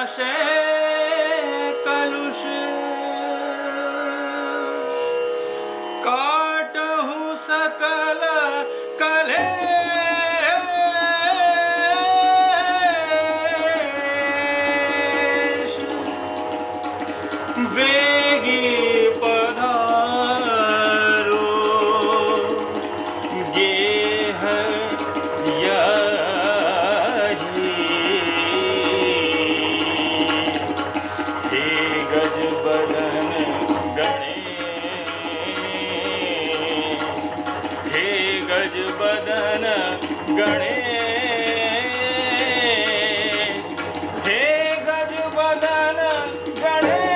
नाशे कलुष काटहु सकल कलेश वेगी पधारो गेह यही हे गज बदन गणेश हे गज बदन गणेश हे गज बदन गणेश।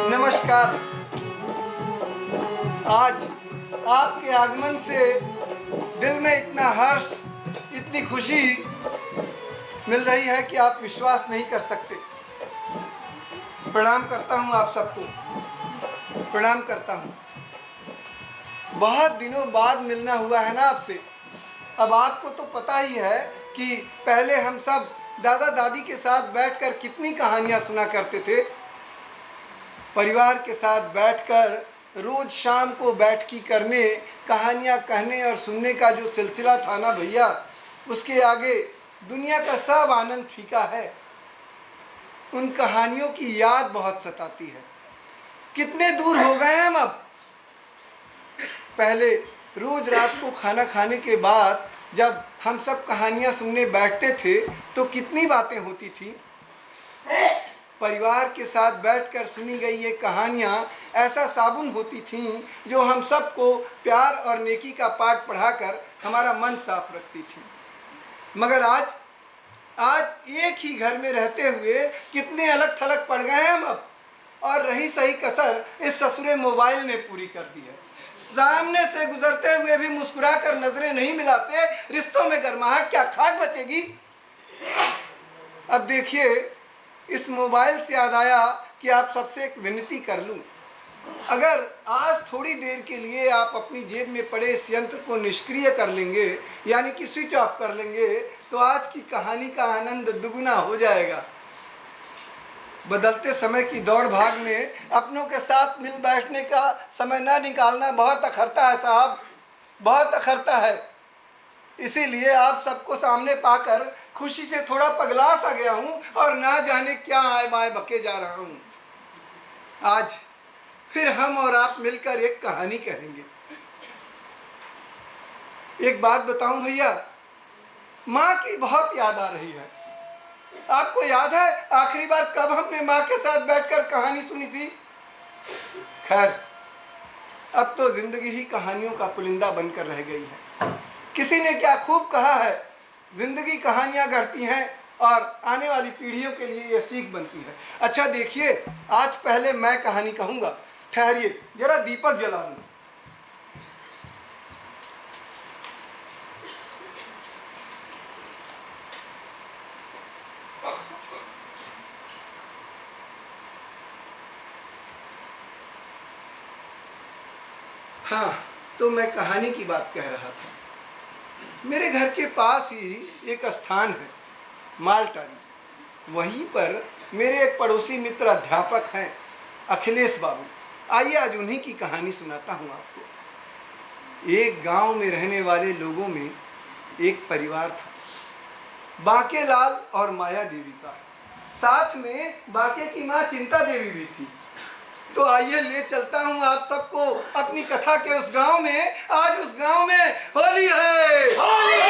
नमस्कार। आज आपके आगमन से दिल में इतना हर्ष, इतनी खुशी मिल रही है कि आप विश्वास नहीं कर सकते। प्रणाम करता हूं आप सबको, प्रणाम करता हूं। बहुत दिनों बाद मिलना हुआ है ना आपसे। अब आपको तो पता ही है कि पहले हम सब दादा दादी के साथ बैठकर कितनी कहानियां सुना करते थे। परिवार के साथ बैठकर रोज़ शाम को बैठकी करने, कहानियाँ कहने और सुनने का जो सिलसिला था ना भैया, उसके आगे दुनिया का सब आनंद फीका है। उन कहानियों की याद बहुत सताती है। कितने दूर हो गए हम अब। पहले रोज़ रात को खाना खाने के बाद जब हम सब कहानियाँ सुनने बैठते थे तो कितनी बातें होती थी। परिवार के साथ बैठकर सुनी गई ये कहानियाँ ऐसा साबुन होती थीं जो हम सबको प्यार और नेकी का पाठ पढ़ाकर हमारा मन साफ रखती थी। मगर आज एक ही घर में रहते हुए कितने अलग थलग पड़ गए हैं हम अब। और रही सही कसर इस ससुरे मोबाइल ने पूरी कर दी है। सामने से गुजरते हुए भी मुस्कुरा कर नजरें नहीं मिलाते, रिश्तों में गर्माहट क्या खाक बचेगी। अब देखिए, इस मोबाइल से याद आया कि आप सबसे एक विनती कर लूं। अगर आज थोड़ी देर के लिए आप अपनी जेब में पड़े इस यंत्र को निष्क्रिय कर लेंगे, यानी कि स्विच ऑफ कर लेंगे, तो आज की कहानी का आनंद दुगुना हो जाएगा। बदलते समय की दौड़ भाग में अपनों के साथ मिल बैठने का समय न निकालना बहुत अखरता है साहब, बहुत अखरता है। इसीलिए आप सबको सामने पाकर खुशी से थोड़ा पगला सा गया हूँ और ना जाने क्या आए बाएं बके जा रहा हूँ। आज फिर हम और आप मिलकर एक कहानी कहेंगे। एक बात बताऊं भैया, माँ की बहुत याद आ रही है। आपको याद है आखिरी बार कब हमने माँ के साथ बैठकर कहानी सुनी थी? खैर, अब तो जिंदगी ही कहानियों का पुलिंदा बनकर रह गई है। किसी ने क्या खूब कहा है, जिंदगी कहानियां गढ़ती हैं और आने वाली पीढ़ियों के लिए यह सीख बनती है। अच्छा देखिए, आज पहले मैं कहानी कहूँगा। ठहरिए, जरा दीपक जला लूं। हाँ, तो मैं कहानी की बात कह रहा था। मेरे घर के पास ही एक स्थान है, मालटारी। वहीं पर मेरे एक पड़ोसी मित्र अध्यापक हैं, अखिलेश बाबू। आइए आज उन्हीं की कहानी सुनाता हूँ आपको। एक गांव में रहने वाले लोगों में एक परिवार था, बाके लाल और माया देवी का। साथ में बाके की माँ चिंता देवी भी थी। तो आइए ले चलता हूँ आप सबको अपनी कथा के उस गांव में। आज उस गांव में होली है। होली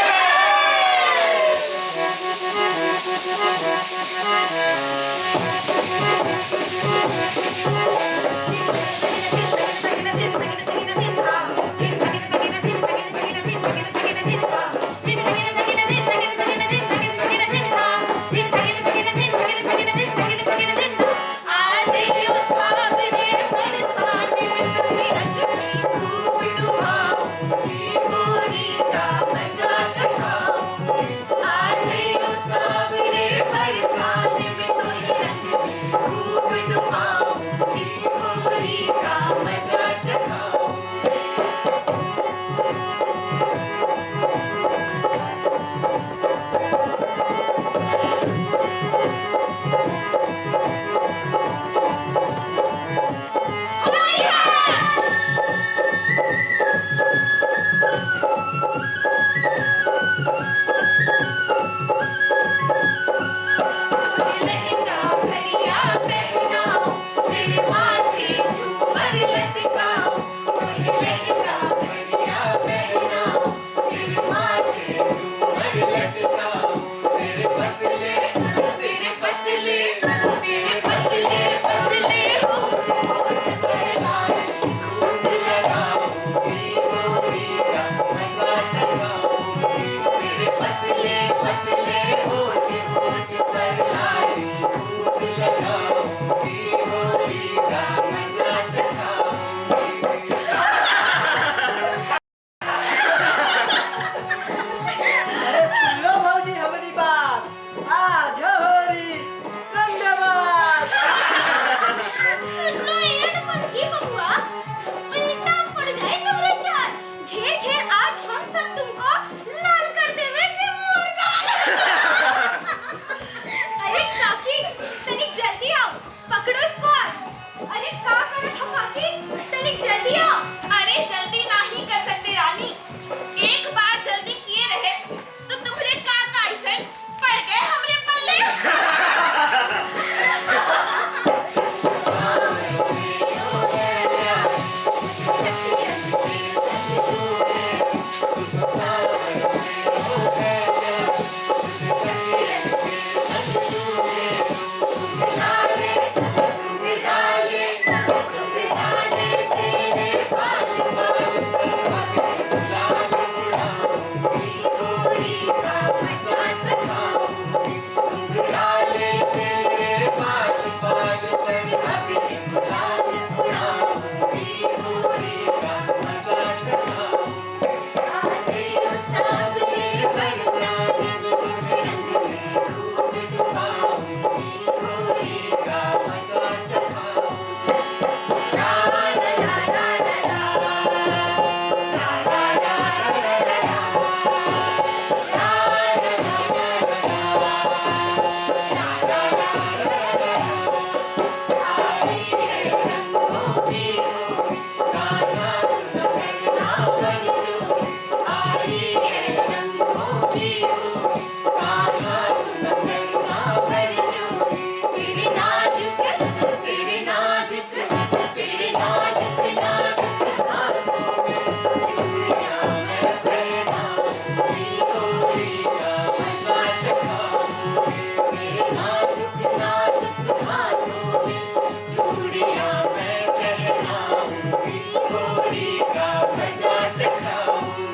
मेरे नाजुक नाजुक हाथों में चूड़ियां मैं पहनाऊंगी, गोरी का मजा चखाऊंगी।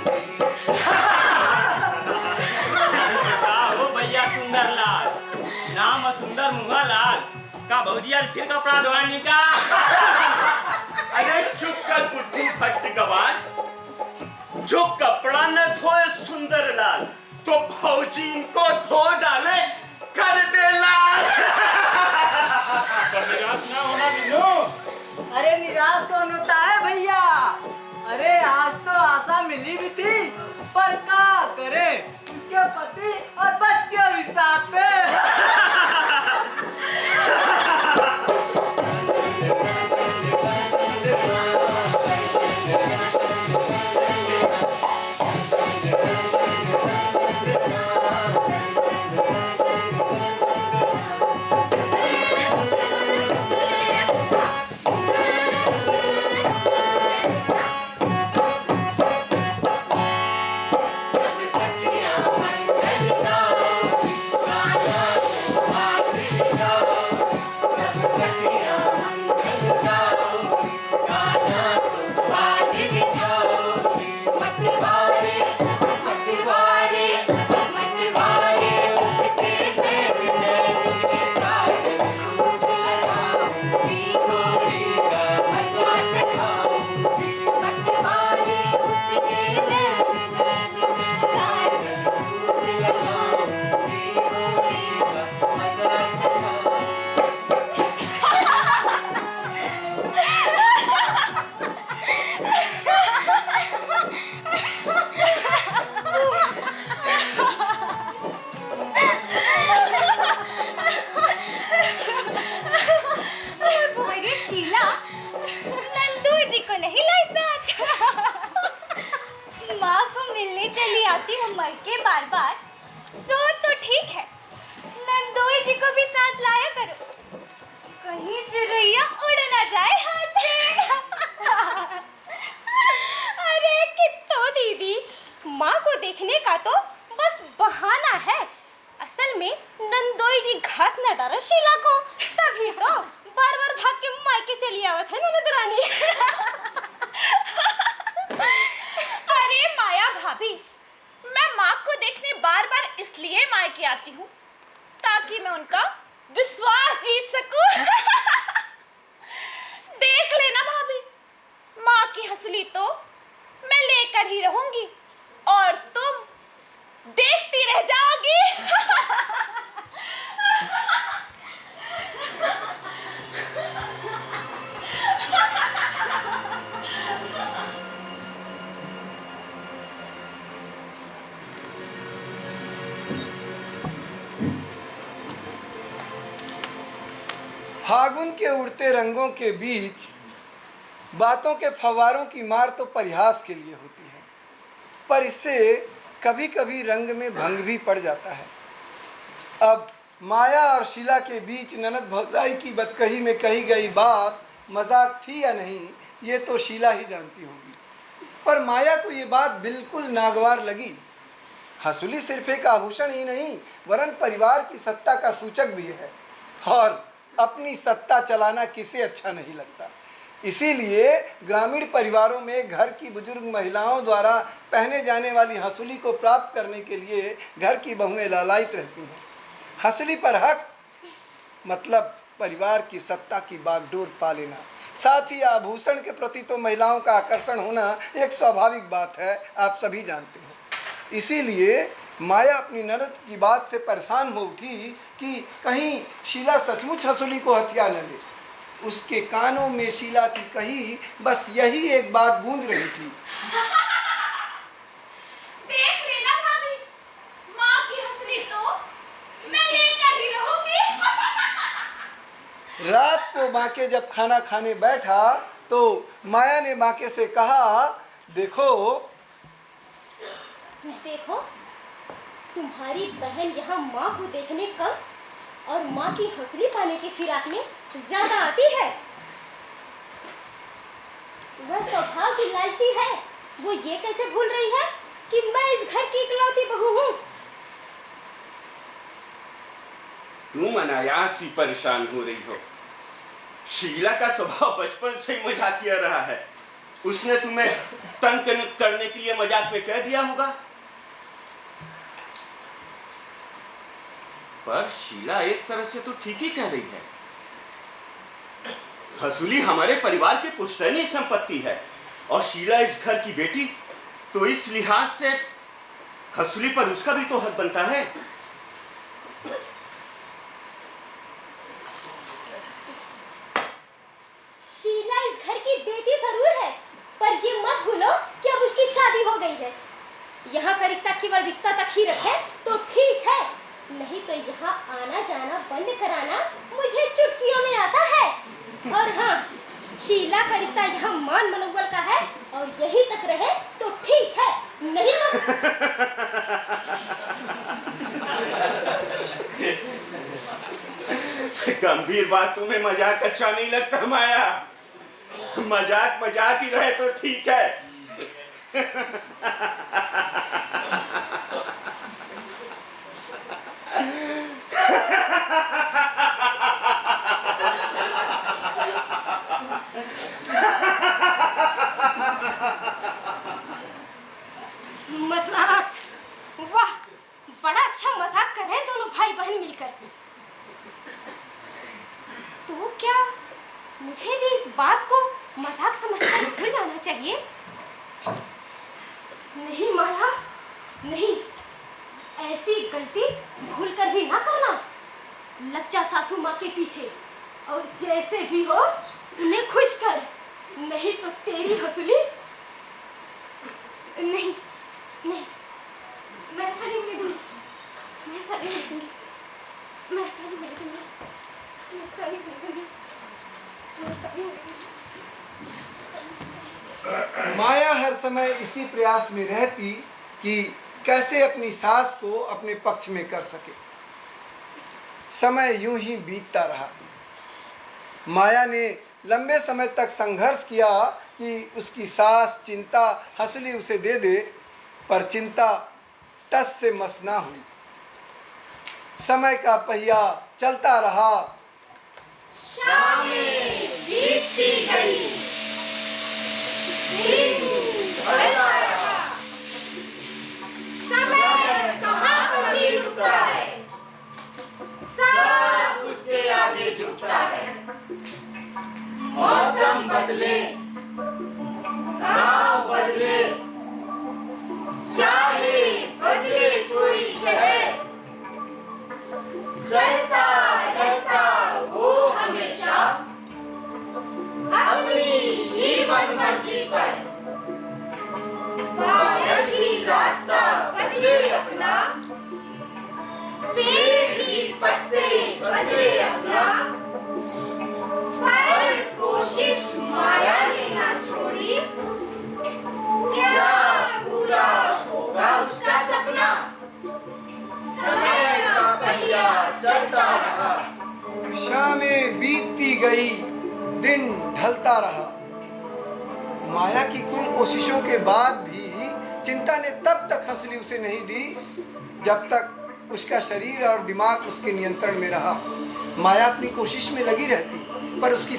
हो भैया सुंदरलाल, नाम सुंदर मुहालाल का भौजिया फिर कपड़ा धोनी का। अरे चुप कर बुद्धू भट्ट गवान, जो कपड़ा न धोए सुंदरलाल तो भौजी इनको धो डाले, कर दे लाल। निराश ना होना बिन्नू। अरे निराश कौन होता है भैया? अरे आज तो आशा मिली भी थी, पर क्या करे, उसके पति और बच्चे भी साथ में। फागुन के उड़ते रंगों के बीच बातों के फव्वारों की मार तो परिहास के लिए होती है, पर इससे कभी कभी रंग में भंग भी पड़ जाता है। अब माया और शीला के बीच ननद भौजाई की बदकही में कही गई बात मजाक थी या नहीं, ये तो शीला ही जानती होगी, पर माया को ये बात बिल्कुल नागवार लगी। हंसुली सिर्फ एक आभूषण ही नहीं, वरन परिवार की सत्ता का सूचक भी है, और अपनी सत्ता चलाना किसे अच्छा नहीं लगता। इसीलिए ग्रामीण परिवारों में घर की बुजुर्ग महिलाओं द्वारा पहने जाने वाली हंसुली को प्राप्त करने के लिए घर की बहुएं लालायित रहती हैं। हंसुली पर हक मतलब परिवार की सत्ता की बागडोर पा लेना, साथ ही आभूषण के प्रति तो महिलाओं का आकर्षण होना एक स्वाभाविक बात है, आप सभी जानते हैं। इसीलिए माया अपनी ननद की बात से परेशान हो उठी कि कहीं शीला सचमुच हंसुली को हथिया न ले। उसके कानों में शीला की कही बस यही एक बात गूंज रही थी, देख लेना भाभी, माँ की हंसुली तो मैं लेकर ही रहूंगी। रात को बांके जब खाना खाने बैठा तो माया ने बांके से कहा, देखो देखो, तुम्हारी बहन यहाँ माँ को देखने कम और माँ की हंसुली पाने के फिराक में ज्यादा आती है। वह स्वभाव की लालची है, वो ये कैसे भूल रही है कि मैं इस घर की इकलौती बहू हूँ। तुम अनायास ही परेशान हो रही हो। शीला का स्वभाव बचपन से ही मजाकिया रहा है। उसने तुम्हें तंग करने के लिए मजाक में कह दिया होगा। पर शीला एक तरह से तो ठीक ही कह रही है। हसूली हमारे परिवार की पुश्तैनी संपत्ति है और शीला इस घर की बेटी, तो इस लिहाज से हसूली पर उसका भी तो हक बनता है। शीला इस घर की बेटी जरूर है, पर ये मत भूलो कि अब उसकी शादी हो गई है। यहाँ का रिश्ता केवल रिश्ता तक ही रखे तो ठीक है, नहीं तो यहाँ आना जाना बंद कराना मुझे चुटकियों में आता है। और हाँ, शीला का रिश्ता यहाँ मान मनोबल का है और यही तक रहे तो ठीक है, नहीं तो गंभीर बात तुम्हें मजाक अच्छा नहीं लगता माया? मजाक मजाक ही रहे तो ठीक है। मजाक, वाह, बड़ा अच्छा मजाक कर रहे हैं दोनों भाई बहन मिलकर। तो क्या मुझे भी इस बात को मजाक समझकर भूल जाना चाहिए? नहीं माया, नहीं, ऐसी गलती भूलकर भी ना करना। लग जा सासू माँ के पीछे और जैसे भी हो उन्हें खुश कर, नहीं तो तेरी हसूली। नहीं नहीं, मैं ऐसा नहीं होने दूंगी, मैं ऐसा नहीं होने दूंगी, मैं ऐसा नहीं होने दूंगी, मैं ऐसा नहीं होने दूंगी, मैं ऐसा नहीं होने दूंगी। माया हर समय इसी प्रयास में रहती कि कैसे अपनी सास को अपने पक्ष में कर सके। समय यूं ही बीतता रहा। माया ने लंबे समय तक संघर्ष किया कि उसकी सास चिंता हसूली उसे दे दे, पर चिंता टस से मस ना हुई। समय का पहिया चलता रहा। शामें बीतती गई, दिन ढलता रहा, समय कहाँ कभी रुकता है, सब उसके आगे झुकता है। मौसम बदले, गांव बदले, चाहे बदले कोई शहर, चलता रहता वो हमेशा अपनी ही मनमर्जी पर। बादल भी रास्ता बदले अपना, पेड़ भी पत्ते बदले अपना, पर कोशिश माया ने ना छोड़ी। क्या पूरा होगा उसका सपना? समय का पहिया चलता रहा। शामें बीतती गई, दिन ढलता रहा। माया की कुल कोशिशों के बाद भी चिंता ने तब तक हसूली उसे नहीं दी जब तक उसका शरीर और दिमाग उसके नियंत्रण में रहा। माया अपनी कोशिश में लगी रहती, पर उसकी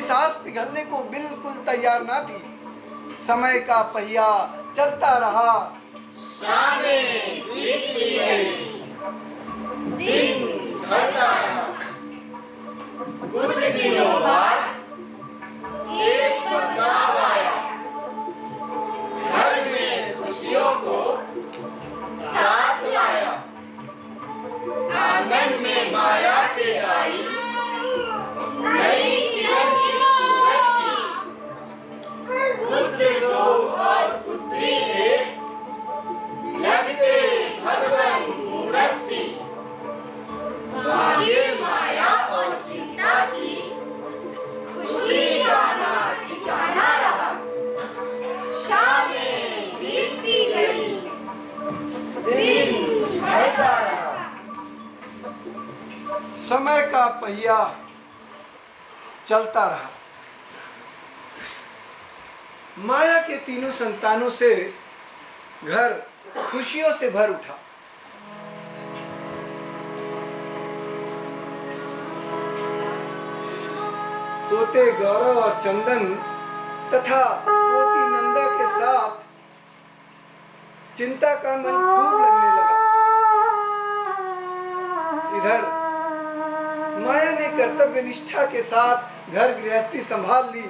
सांस पिघलने को बिल्कुल तैयार ना थी। समय का पहिया चलता रहा। शामें बीतती गई, दिन ढलता रहा। कुछ दिनों बाद एक बदलाव आया। घर में खुशियों को साथ लाया। आंगन में माया के आई नई किरण की सूरज की। पुत्र दो और पुत्री एक, लगते भगवन मूरत सी। बाह्य माया और चिंता की खुशी गाना ठिकाना रहा। शामें बीतती गई, दिन ढलता रहा। समय का पहिया चलता रहा। माया के तीनों संतानों से घर खुशियों से भर उठा। पोते गौरव और चंदन तथा पोती नंदा के साथ चिंता का मन खूब लगने लगा। इधर माया ने कर्तव्य निष्ठा के साथ घर गृहस्थी संभाल ली,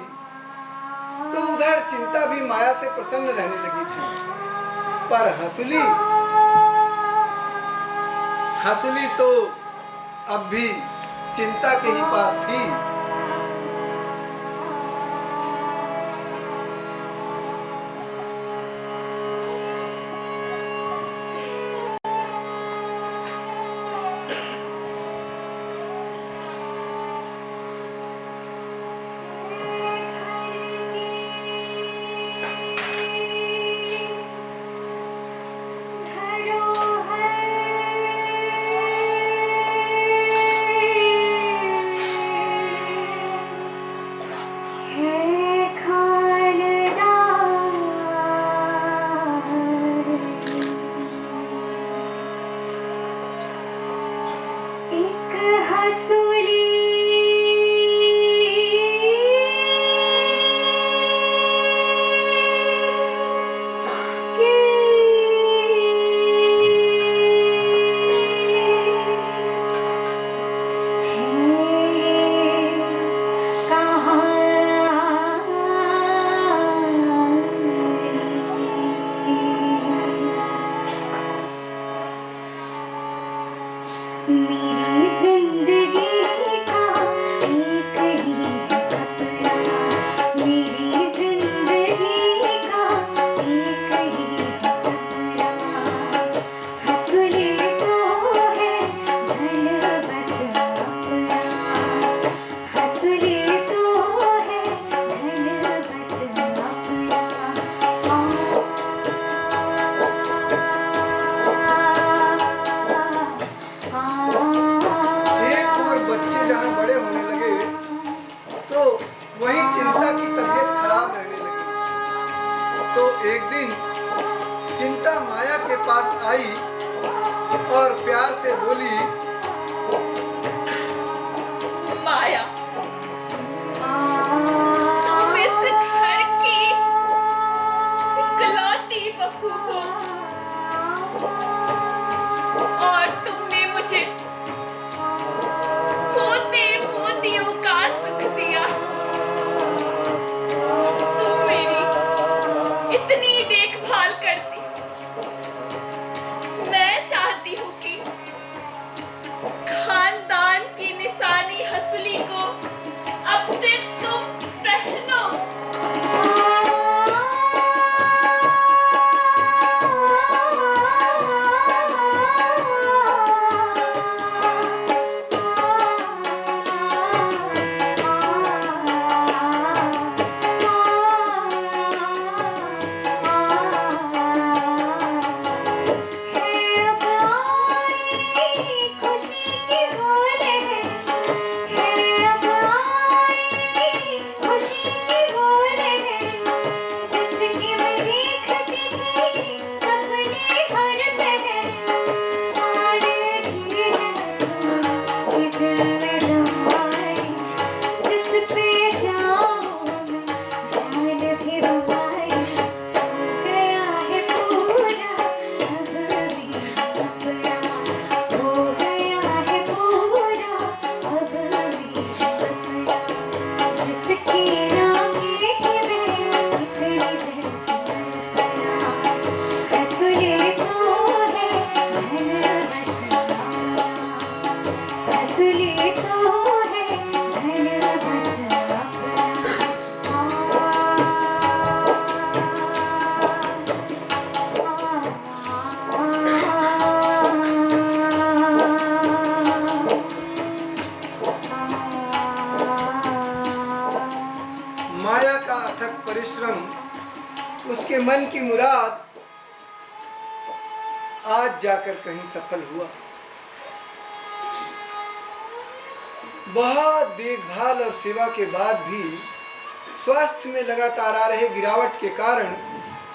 तो उधर चिंता भी माया से प्रसन्न रहने लगी थी। पर हंसुली तो अब भी चिंता के ही पास थी। एक दिन चिंता माया के पास आई और प्यार से बोली, माया, तुम इस घर की इकलौती बहू हो और तुमने मुझे पोते पोतियों का सुख दिया। तुम मेरी इतनी देखभाल करती, मैं चाहती हूँ कि खानदान की निशानी हंसुली को अब से तुम पहनो। माया का अथक परिश्रम, उसके मन की मुराद आज जाकर कहीं सफल हुआ। बहुत देखभाल और सेवा के बाद भी स्वास्थ्य में लगातार आ रहे गिरावट के कारण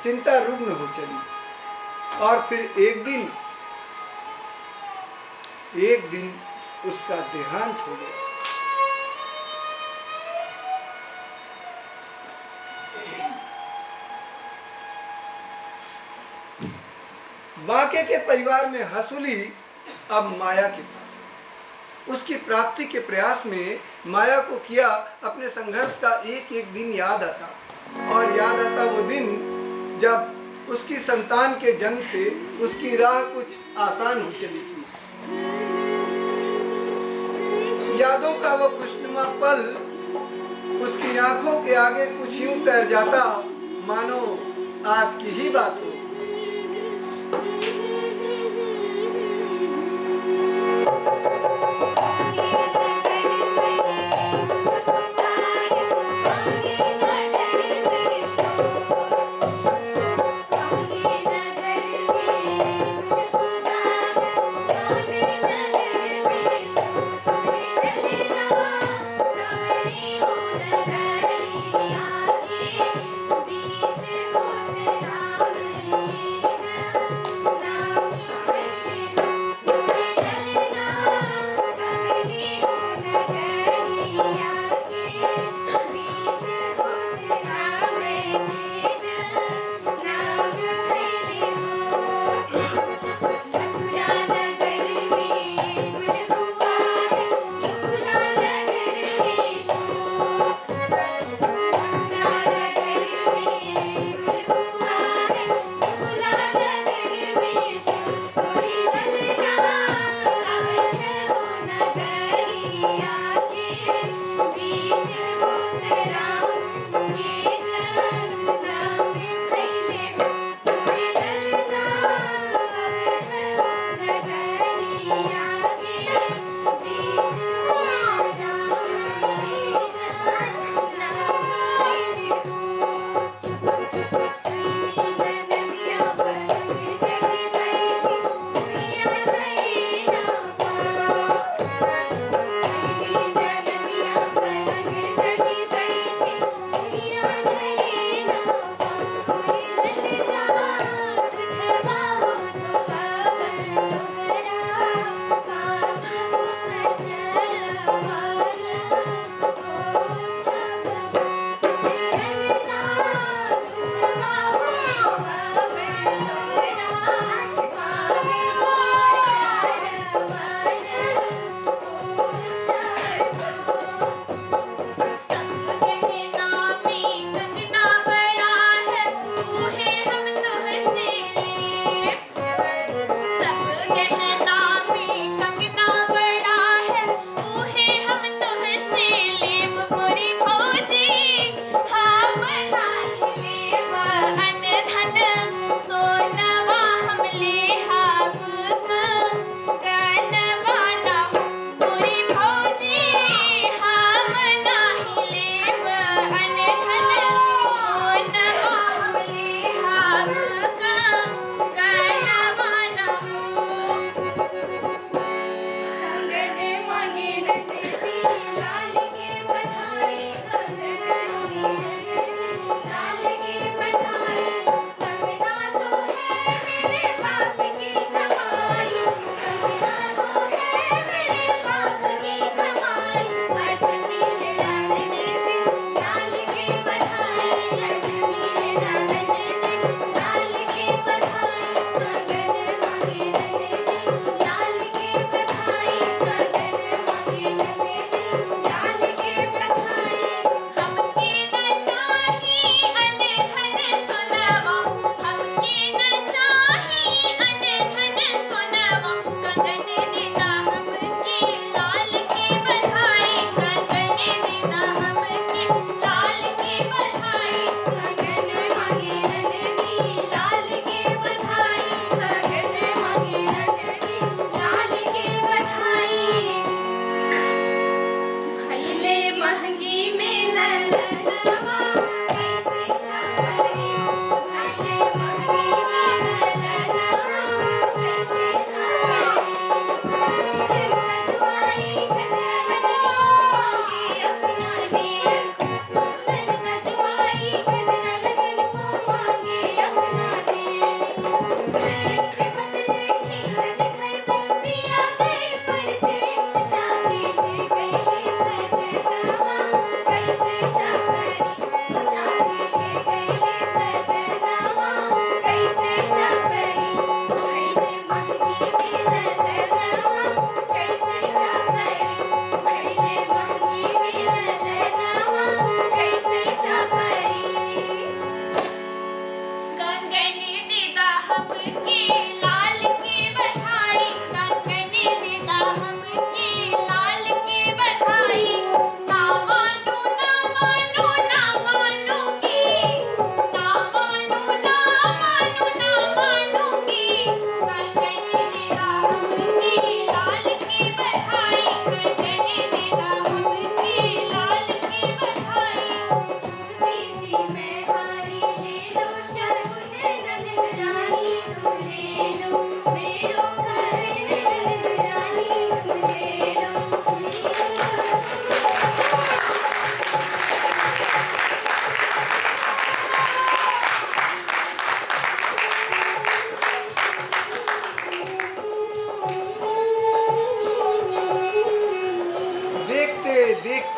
चिंता रुग्ण हो चली और फिर एक दिन उसका देहांत हो गया। काके के परिवार में हसूली अब माया के पास है। उसकी प्राप्ति के प्रयास में माया को किया अपने संघर्ष का एक एक दिन याद आता, और याद आता वो दिन जब उसकी संतान के जन्म से उसकी राह कुछ आसान हो चली थी। यादों का वो खुशनुमा पल उसकी आंखों के आगे कुछ यूं तैर जाता मानो आज की ही बात हो। बीच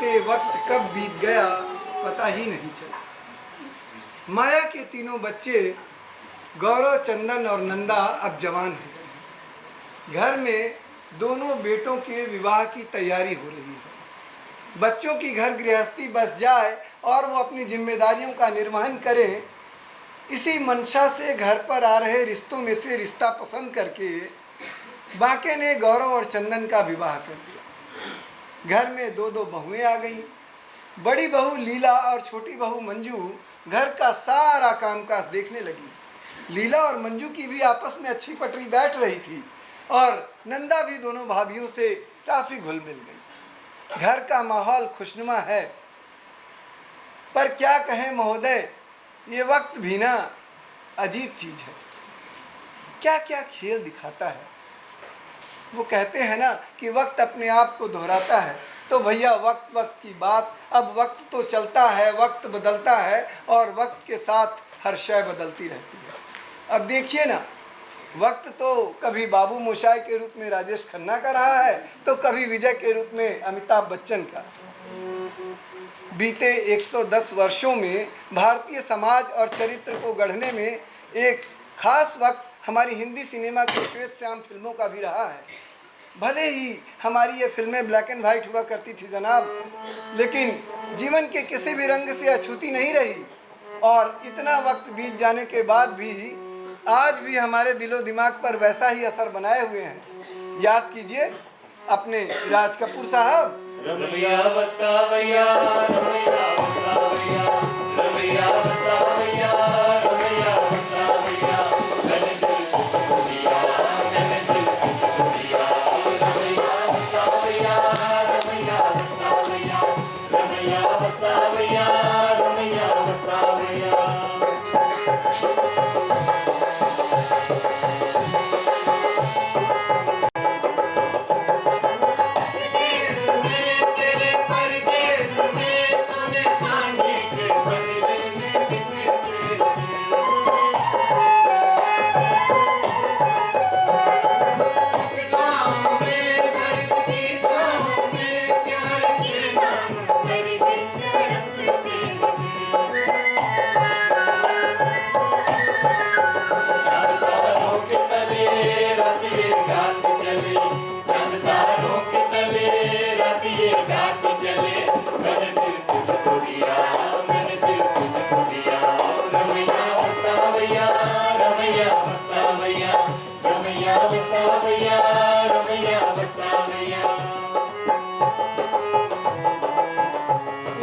बदलते वक्त कब बीत गया पता ही नहीं चला। माया के तीनों बच्चे गौरव, चंदन और नंदा अब जवान हो गए। घर में दोनों बेटों के विवाह की तैयारी हो रही है। बच्चों की घर गृहस्थी बस जाए और वो अपनी जिम्मेदारियों का निर्वहन करें, इसी मंशा से घर पर आ रहे रिश्तों में से रिश्ता पसंद करके बांके ने गौरव और चंदन का विवाह कर दिया। घर में दो बहुएं आ गईं। बड़ी बहू लीला और छोटी बहू मंजू घर का सारा कामकाज देखने लगी। लीला और मंजू की भी आपस में अच्छी पटरी बैठ रही थी और नंदा भी दोनों भाभियों से काफ़ी घुल मिल गई। घर का माहौल खुशनुमा है, पर क्या कहें महोदय, ये वक्त भी ना अजीब चीज़ है। क्या क्या खेल दिखाता है। वो कहते हैं ना कि वक्त अपने आप को दोहराता है, तो भैया वक्त वक्त की बात। अब वक्त तो चलता है, वक्त बदलता है और वक्त के साथ हर शय बदलती रहती है। अब देखिए ना, वक्त तो कभी बाबू मोशाय के रूप में राजेश खन्ना का रहा है, तो कभी विजय के रूप में अमिताभ बच्चन का। बीते 110 वर्षों में भारतीय समाज और चरित्र को गढ़ने में एक खास वक्त हमारी हिंदी सिनेमा के श्वेत श्याम फिल्मों का भी रहा है। भले ही हमारी ये फिल्में ब्लैक एंड वाइट हुआ करती थी जनाब, लेकिन जीवन के किसी भी रंग से अछूती नहीं रही। और इतना वक्त बीत जाने के बाद भी आज भी हमारे दिलो दिमाग पर वैसा ही असर बनाए हुए हैं। याद कीजिए अपने राज कपूर साहब। रमैया बस्तावैया, रमैया बस्तावैया, रमैया बस्तावैया, रमैया बस्तावैया, मैंने दिल तुझको दिया, मैंने दिल तुझको दिया। रमैया बस्तावैया, रमैया बस्तावैया, रमैया बस्तावैया, रमैया बस्तावैया।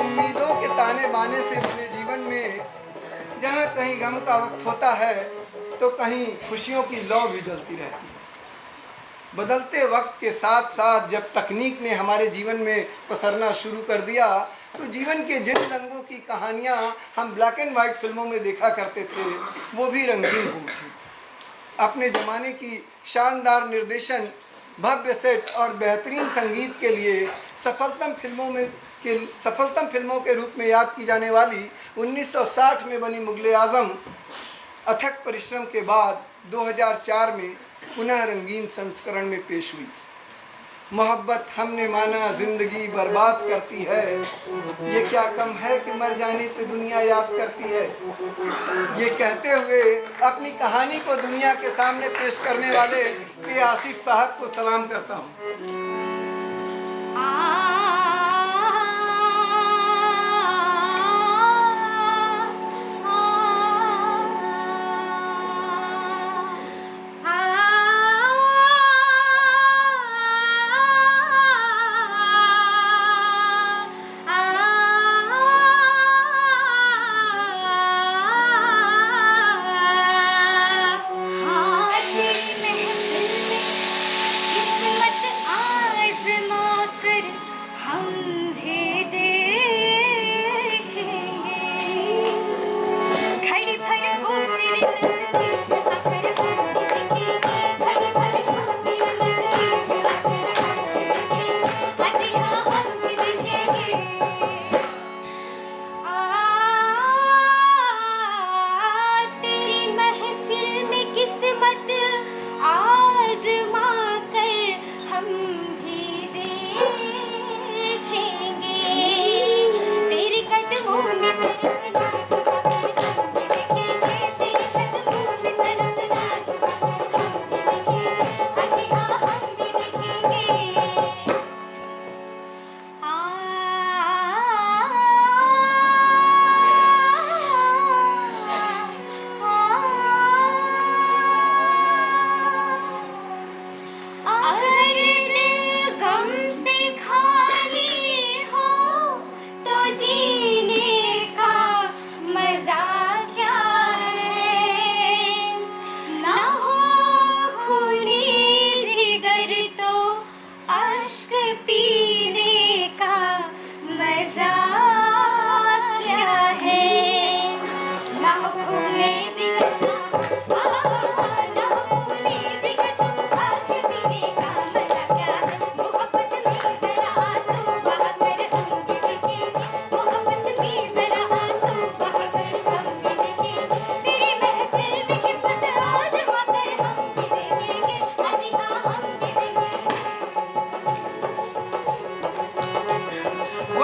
उम्मीदों के ताने बाने से अपने जीवन में जहाँ कहीं गम का वक्त होता है तो कहीं खुशियों की लौ भी जलती रहती है। बदलते वक्त के साथ साथ जब तकनीक ने हमारे जीवन में पसरना शुरू कर दिया तो जीवन के जिन रंगों की कहानियाँ हम ब्लैक एंड वाइट फिल्मों में देखा करते थे वो भी रंगीन हो उठी। अपने ज़माने की शानदार निर्देशन, भव्य सेट और बेहतरीन संगीत के लिए सफलतम फिल्मों के रूप में याद की जाने वाली 1960 में बनी मुग़ल आज़म अथक परिश्रम के बाद 2004 में पुनः रंगीन संस्करण में पेश हुई। मोहब्बत हमने माना ज़िंदगी बर्बाद करती है, ये क्या कम है कि मर जाने पे दुनिया याद करती है। ये कहते हुए अपनी कहानी को दुनिया के सामने पेश करने वाले के आसिफ साहब को सलाम करता हूँ। किस्मत आ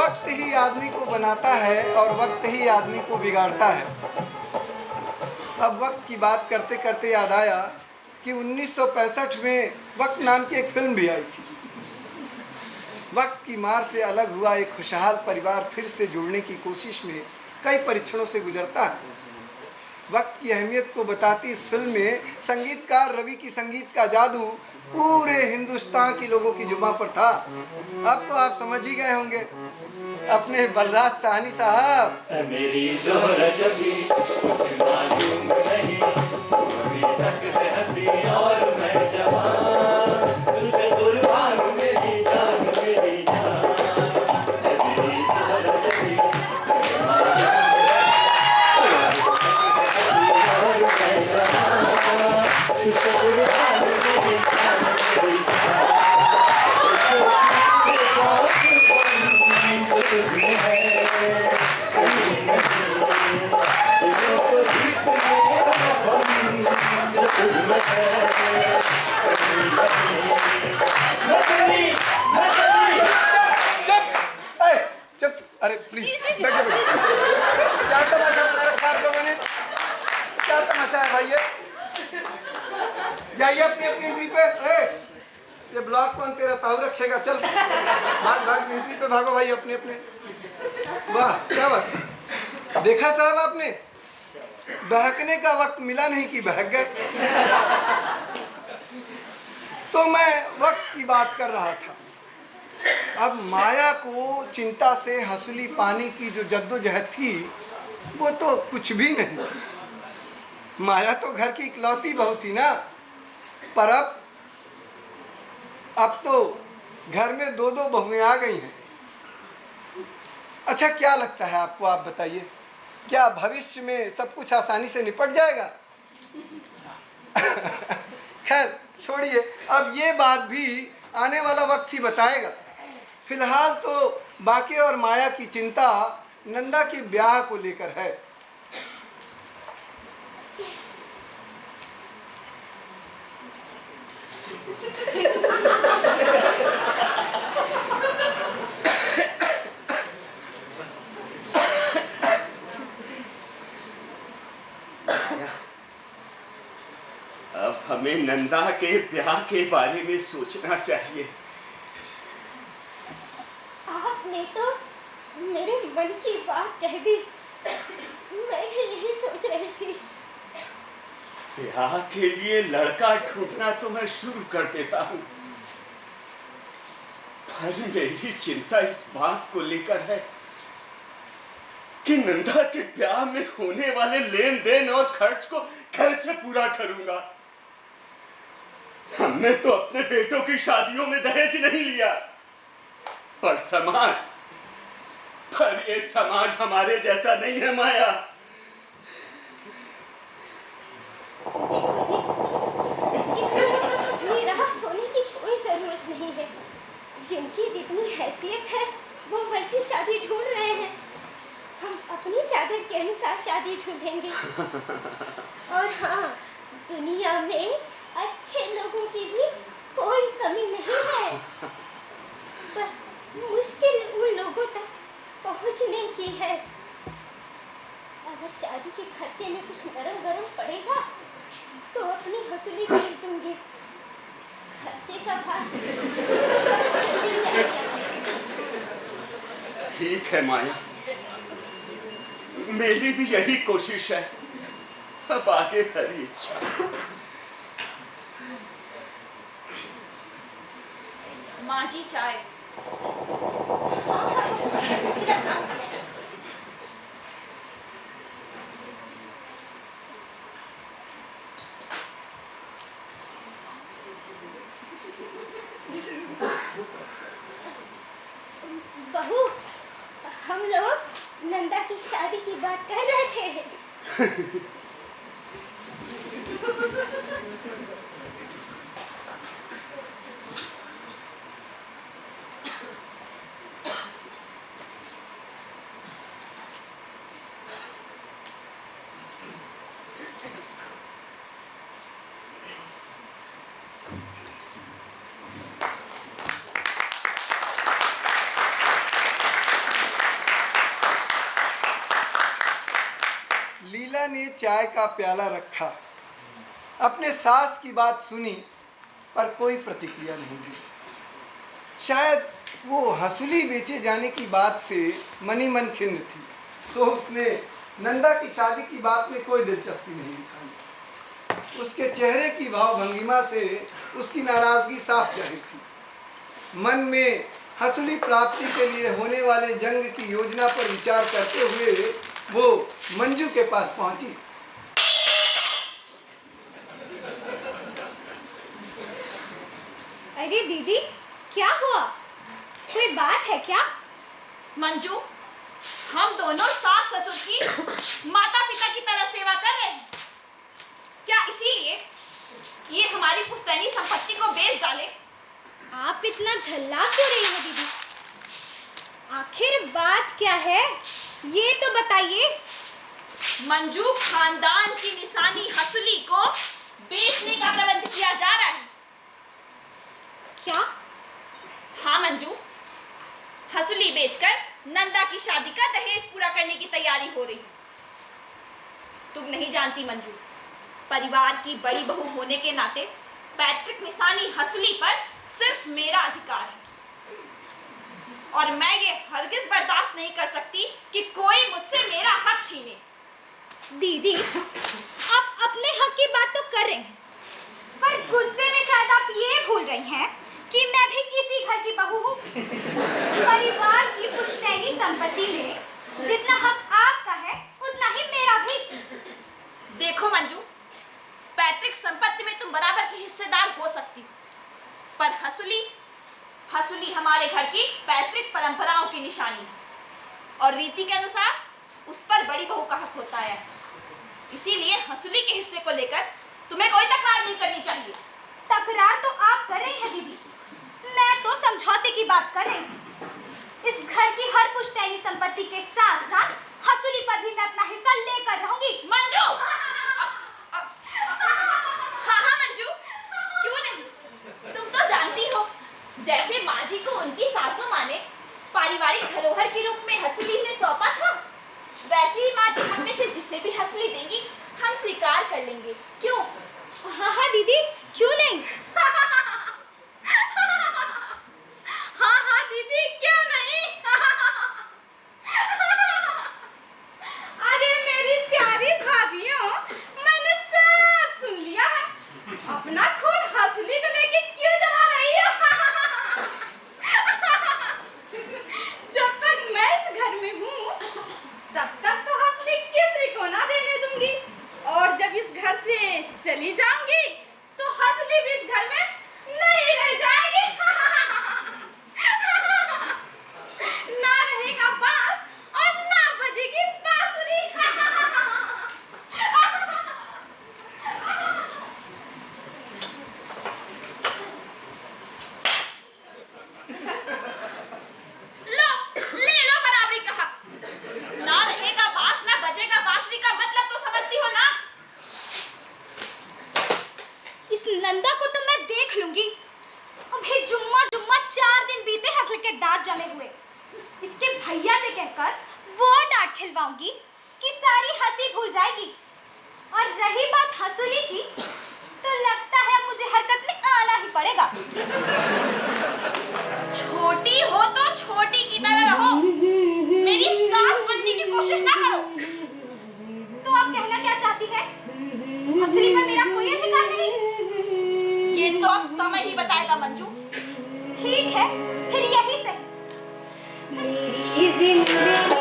वक्त ही आदमी को बनाता है और वक्त ही आदमी को बिगाड़ता है। अब वक्त की बात करते करते याद आया कि 1965 में वक्त नाम की एक फिल्म भी आई थी। वक्त की मार से अलग हुआ एक खुशहाल परिवार फिर से जुड़ने की कोशिश में कई परीक्षणों से गुजरता है। वक्त की अहमियत को बताती इस फिल्म में संगीतकार रवि की संगीत का जादू पूरे हिंदुस्तान के लोगों की जुबां पर था। अब तो आप समझ ही गए होंगे। अपने बलराज साहनी साहब, मेरी जोहरत भी कुछ मालूम नहीं, अभी तक है हंसी और मैं जवान, तुझ पे कुर्बान मेरी जान मेरी जान, मेरी जोहरत भी कुछ मालूम नहीं, और मैं जवान, तुझ पे कुर्बान मेरी जान मेरी जान। चुप, अरे प्लीज बैठो बैठो। क्या तमाशा बना रखा आप लोगों ने? क्या तमाशा है भाई ये? जाइए अपनी अपनी एंट्री पे। ये ब्लॉक कौन तेरा ताऊ रखेगा? चल भाग भाग एंट्री पे भागो भाई अपने अपने। वाह क्या बात, देखा साहब आपने, बहकने का वक्त मिला नहीं कि बहक गए। तो मैं वक्त की बात कर रहा था। अब माया को चिंता से हंसली पानी की जो जद्दोजहद थी वो तो कुछ भी नहीं। माया तो घर की इकलौती बहू थी ना। पर अब तो घर में दो दो बहुएं आ गई हैं। अच्छा क्या लगता है आपको, आप बताइए, क्या भविष्य में सब कुछ आसानी से निपट जाएगा? खैर छोड़िए, अब ये बात भी आने वाला वक्त ही बताएगा। फिलहाल तो बाके और माया की चिंता नंदा के ब्याह को लेकर है। अब हमें नंदा के ब्याह के बारे में सोचना चाहिए। आपने तो मेरे मन की बात कह दी। मैं भी यही सोच रही थी। ब्याह के लिए लड़का ढूंढना तो मैं शुरू कर देता हूँ, पर मेरी चिंता इस बात को लेकर है कि नंदा के ब्याह में होने वाले लेन देन और खर्च को कैसे पूरा करूंगा। हमने तो अपने बेटों की शादियों में दहेज नहीं लिया, पर ये समाज हमारे जैसा नहीं है माया। इसमें निराश होने की कोई जरूरत नहीं है। जिनकी जितनी हैसियत है वो वैसी शादी ढूंढ रहे हैं। हम अपनी चादर के अनुसार शादी ढूंढेंगे। और हाँ, दुनिया में अच्छे लोगों की भी कोई कमी नहीं है। बस मुश्किल उन लोगों तक पहुंचने की है। अगर शादी के खर्चे में कुछ नरम गरम पड़ेगा तो अपनी हौसली बेच दूंगी। खर्चे का भार मिल जाएगा। ठीक है माया, मेरी भी यही कोशिश है। अब आगे हरी इच्छा। माँ जी चाय। बहू, हम लोग नंदा की शादी की बात कर रहे थे। ने चाय का प्याला रखा, अपने सास की बात सुनी पर कोई प्रतिक्रिया नहीं दी। शायद वो हंसुली बेचे जाने की बात से मनी मन खिन्न थी, सो उसने नंदा की शादी की बात में कोई दिलचस्पी नहीं दिखाई। उसके चेहरे की भावभंगिमा से उसकी नाराजगी साफ जाहिर थी। मन में हंसुली प्राप्ति के लिए होने वाले जंग की योजना पर विचार करते हुए वो मंजू के पास पहुंची। अरे दीदी, क्या हुआ? कोई बात है क्या? मंजू, हम दोनों सास ससुर की माता पिता की तरह सेवा कर रहे हैं। क्या इसीलिए ये हमारी पुश्तैनी संपत्ति को बेच डाले? आप इतना झल्ला क्यों रही हो दीदी? आखिर बात क्या है, ये तो बताइए। मंजू, खानदान की निशानी हंसुली को बेचने का प्रबंध किया जा रहा है। क्या? हाँ मंजू, हंसुली बेचकर नंदा की शादी का दहेज पूरा करने की तैयारी हो रही है। तुम नहीं जानती मंजू, परिवार की बड़ी बहू होने के नाते पैतृक निशानी हंसुली पर सिर्फ मेरा अधिकार है और मैं ये हरगिज बर्दाश्त नहीं कर सकती कि कोई मुझसे मेरा हक छीने। दीदी, आप अपने हक की बात तो कर रहे हैं, पर गुस्से में शायद आप ये भूल रही हैं कि मैं भी किसी घर की बहू हूँ। परिवार की पुश्तैनी संपत्ति में जितना हक आपका है, उतना ही मेरा भी। देखो मंजू, पैतृक संपत्ति में तुम बराबर की हिस्सेदार हो सकती, पर हंसुली हमारे घर की पैतृक परंपराओं की निशानी है और रीति के अनुसार उस पर बड़ी बहू का हक होता है। इसीलिए हंसुली के हिस्से को लेकर तुम्हें कोई तकरार नहीं करनी चाहिए। तकरार तो आप कर रही हैं दीदी, मैं तो समझौते की बात कर रही हूँ। इस घर की हर पुश्तैनी संपत्ति के साथ साथ हंसुली पर भी मैं अपना हिस्सा लेकर रहूंगी। मंजू! हाँ मंजू, क्यों नहीं? तुम तो जानती हो, जैसे माँ जी को उनकी सासू माँ ने पारिवारिक धरोहर के रूप में हंसुली ने सौंपा था, वैसे ही माँ जी हम में से जिसे भी हंसुली देंगी हम स्वीकार कर लेंगे। क्यों? हाँ दीदी, क्यों नहीं? हाँ दीदी, क्यों नहीं? अरे मेरी प्यारी भाभियों, मैंने सब सुन लिया है। अपना खून हंसुली को देके क्यों जला रही हो? जब तक मैं इस घर में हूँ, तब तक तो हंसुली किसी को ना देने दूंगी, और जब इस घर से चली जाऊंगी तो हंसुली भी इस घर में नहीं रह जाएगी। ना रहेगा बांस और ना बजेगी बांसुरी। ले लो बराबरी का हक। ना रहेगा बांस ना बजेगा बांसुरी का मतलब तो समझती हो ना? इस नंदा को तो मैं देख लूंगी। अभी जुम्मा 4 दिन बीते हैं के दांत जमे हुए। इसके भैया से कहकर वो डांट खिलवाऊंगी कि सारी हंसी भूल जाएगी। और रही बात हंसुली की, तो लगता है मुझे हरकत में आना ही पड़ेगा। छोटी हो तो छोटी की तरह रहो, मेरी सास बनने की कोशिश ना करो। तो आप कहना क्या चाहती हैं? हंसुली पर मेरा कोई अधिकार नहीं? ये तो अब समय ही बताएगा मंजू। ठीक है, फिर यही से मेरी जिंदगी।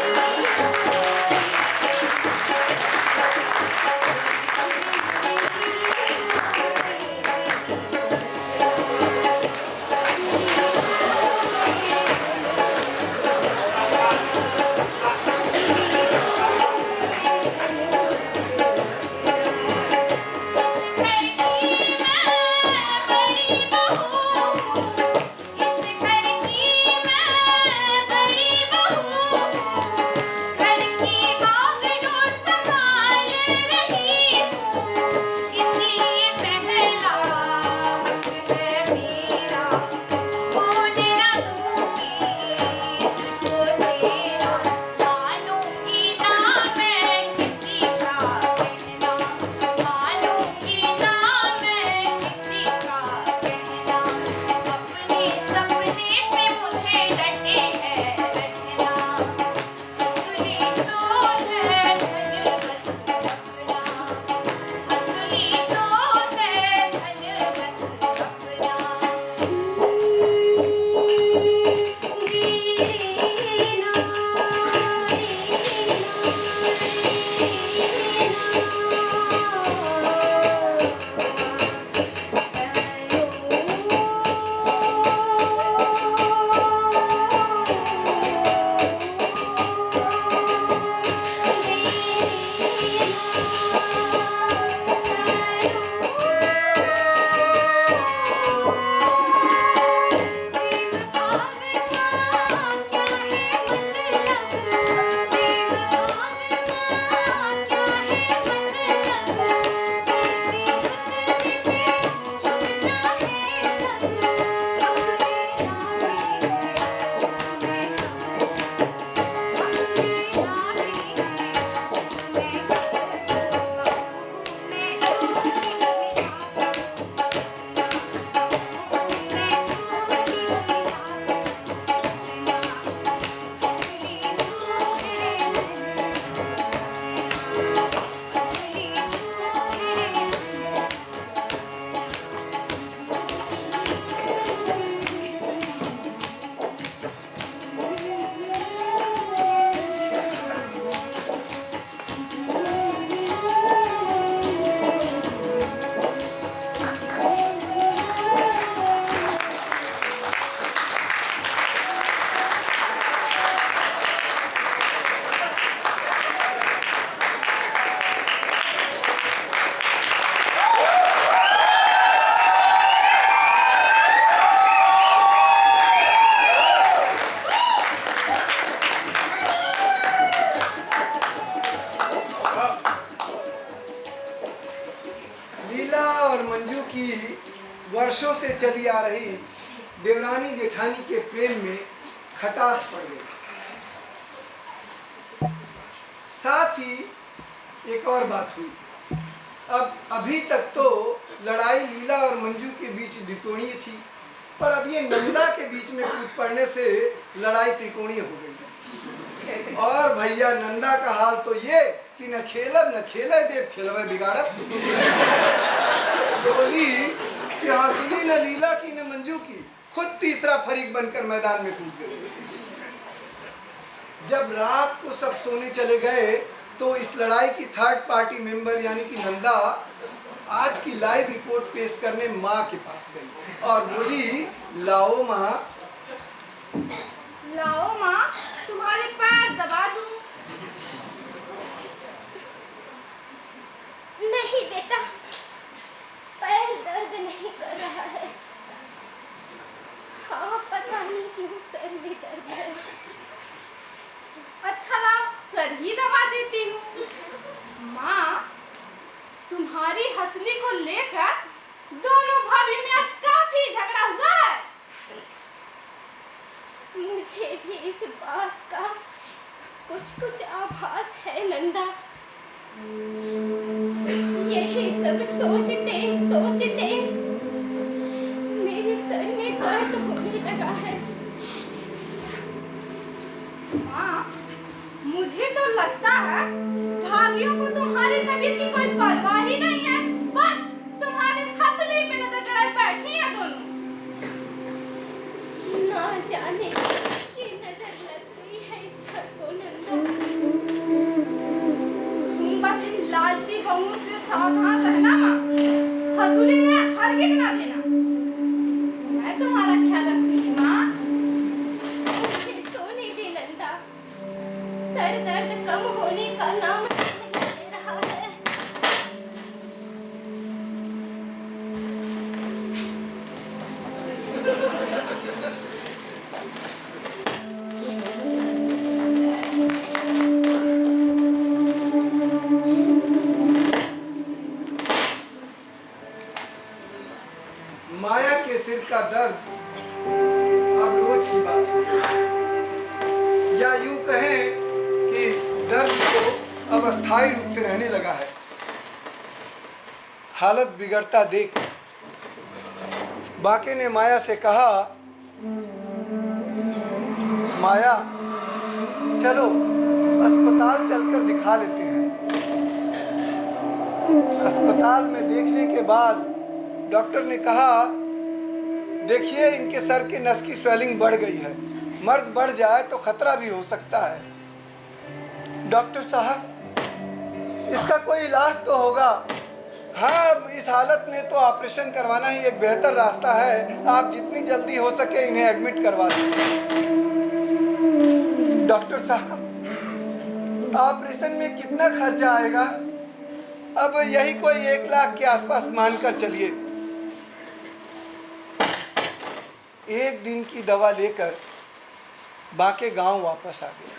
वर्षों से चली आ रही देवरानी जेठानी के प्रेम में खटास पड़ गई। साथ ही एक और बात हुई। अभी तक तो लड़ाई लीला और मंजू के बीच द्विकोणीय थी, पर अब ये नंदा के बीच में कूद पड़ने से लड़ाई त्रिकोणीय हो गई। और भैया नंदा का हाल तो ये कि न खेले देव खेलवे बिगाड़ब। बोली कि हंसली न लीला की न मंजू की, खुद तीसरा फरीक बनकर मैदान में कूद गई। जब रात को सब सोने चले गए तो इस लड़ाई की थर्ड पार्टी मेंबर यानी कि नंदा आज की लाइव रिपोर्ट पेश करने माँ के पास गई और बोली, लाओ माँ तुम्हारे पैर दबा दूं? नहीं बेटा, पैर दर्द नहीं कर रहा है। हाँ, पता नहीं क्यों सर में दर्द है। अच्छा लाओ, सर ही दबा देती हूँ। माँ, तुम्हारी हंसली को लेकर दोनों भाभी में आज काफी झगड़ा हुआ है। मुझे भी इस बात का कुछ आभास है नंदा। यही सब सोचते सोचते मेरे सर में दर्द होने लगा है। माँ, मुझे तो लगता है भाभियों को तुम्हारी तबीयत की कोई परवाह ही नहीं है। बस तुम्हारी हंसली पे नजर चढ़ाए बैठी है दोनों। ना जाने ये नजर लग गई है इस घर को नंदा। तुम बस इन लालची बहुओं से सावधान रहना माँ। हंसली में हरगिज ना देना। मैं तुम्हारा ख्याल रखूंगी माँ। मुझे सोने दे नंदा। सर दर्द कम होने का नाम नहीं ले रहा है। माया के सिर का दर्द अब रोज की बात है, या यूं कहें कि दर्द तो अब अस्थायी रूप से रहने लगा है। हालत बिगड़ता देख बाके ने माया से कहा, माया चलो अस्पताल चलकर दिखा लेते हैं। अस्पताल में देखने के बाद डॉक्टर ने कहा, देखिए इनके सर के नस की स्वेलिंग बढ़ गई है, मर्ज बढ़ जाए तो खतरा भी हो सकता है। डॉक्टर साहब इसका कोई इलाज तो होगा? हाँ, अब इस हालत में तो ऑपरेशन करवाना ही एक बेहतर रास्ता है। आप जितनी जल्दी हो सके इन्हें एडमिट करवा दीजिए। डॉक्टर साहब ऑपरेशन में कितना खर्चा आएगा? अब यही कोई 1 लाख के आसपास मानकर चलिए। 1 दिन की दवा लेकर बाके गांव वापस आ गए।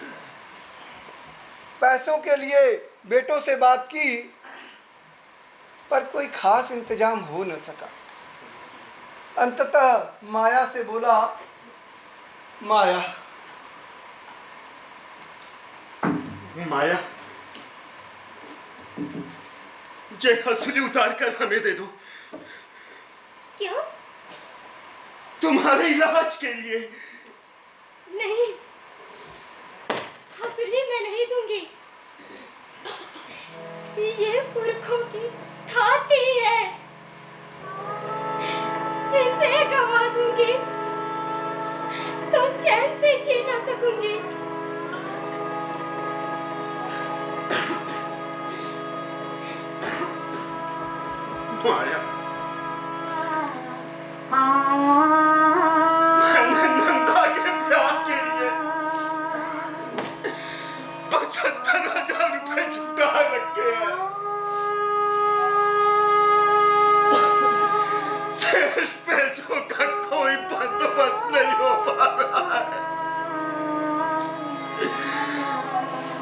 पैसों के लिए बेटों से बात की पर कोई खास इंतजाम हो न सका। अंततः माया से बोला, माया माया, ये हंसली उतार कर हमें दे दो। क्यों? तुम्हारे इलाज के लिए। नहीं, हंसली मैं नहीं दूंगी। ये पुरखों की खाती है, इसे गवा दूंगी तो चैन से जी ना सकूंगी। माया, मैंने नंदा के प्यार के लिए 75,000 रुपए जुटा रखे हैं। शेष पैसों का कोई बंदोबस्त नहीं हो पा रहा है।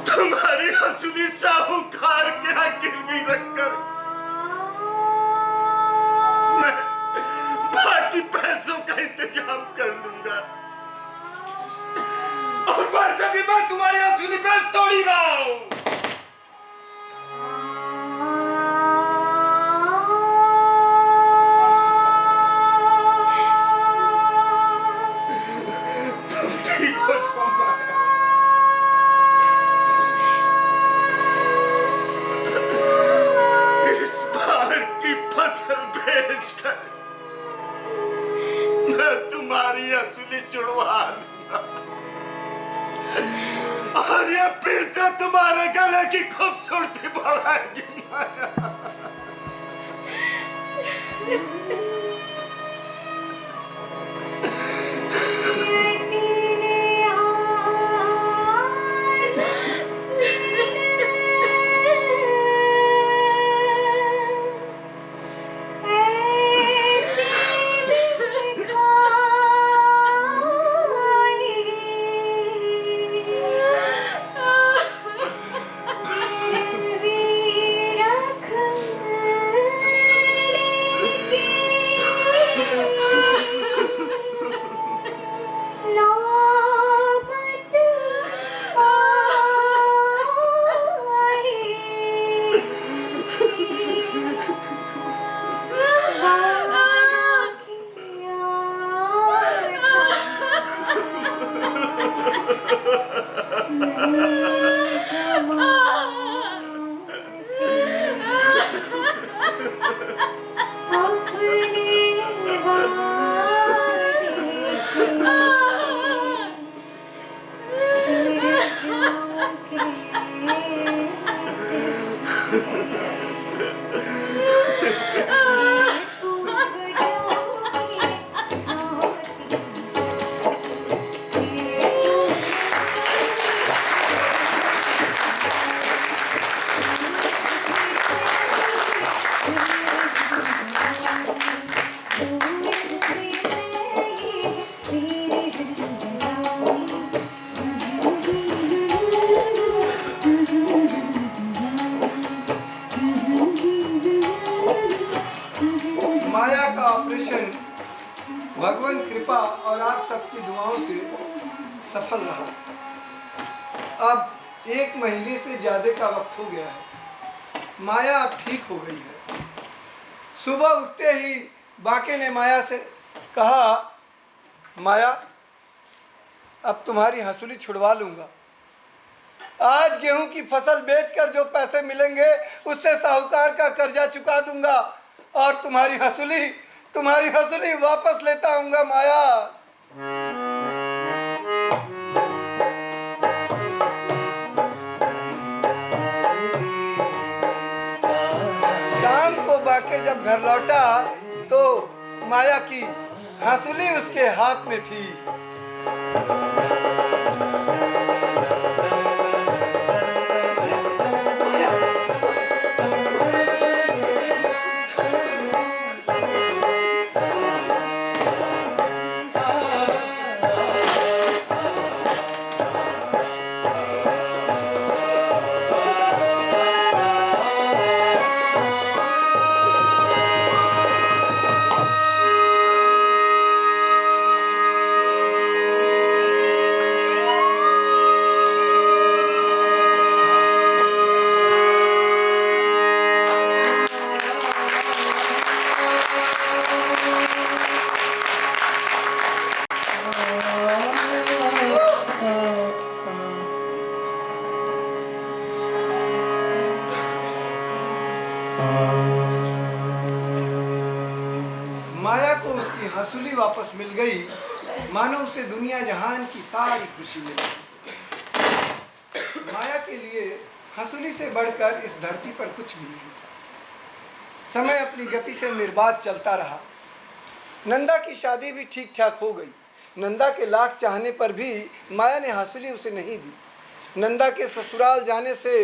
तुम्हारी हंसली साहूकार के यहाँ गिरवी रखकर मैं बाकी पैसों का इंतजाम कर लूंगा। और वैसे भी मैं तुम्हारी असली बेच तोड़ी रहा हूं। तुम ठीक हो जाओ माया। इस बार की फसल बेचकर मैं तुम्हारी असली छुड़वा लूंगा और ये फिर से तुम्हारे गले की खूबसूरती बढ़ाएगी माया। माया का ऑपरेशन भगवान कृपा और आप सबकी दुआओं से सफल रहा। अब 1 महीने से ज़्यादा का वक्त हो गया है। माया अब ठीक हो गई है। सुबह उठते ही बाके ने माया से कहा, माया अब तुम्हारी हंसुली छुड़वा लूँगा। आज गेहूं की फसल बेचकर जो पैसे मिलेंगे उससे साहूकार का कर्जा चुका दूंगा और तुम्हारी हंसुली वापस लेता आऊंगा माया। शाम को बाके जब घर लौटा तो माया की हंसुली उसके हाथ में थी। माया को उसकी हंसुली वापस मिल गई, मानो उसे दुनिया जहान की सारी खुशी मिल गई। माया के लिए हंसुली से बढ़कर इस धरती पर कुछ भी नहीं था। समय अपनी गति से निर्बाध चलता रहा। नंदा की शादी भी ठीक ठाक हो गई। नंदा के लाख चाहने पर भी माया ने हंसुली उसे नहीं दी। नंदा के ससुराल जाने से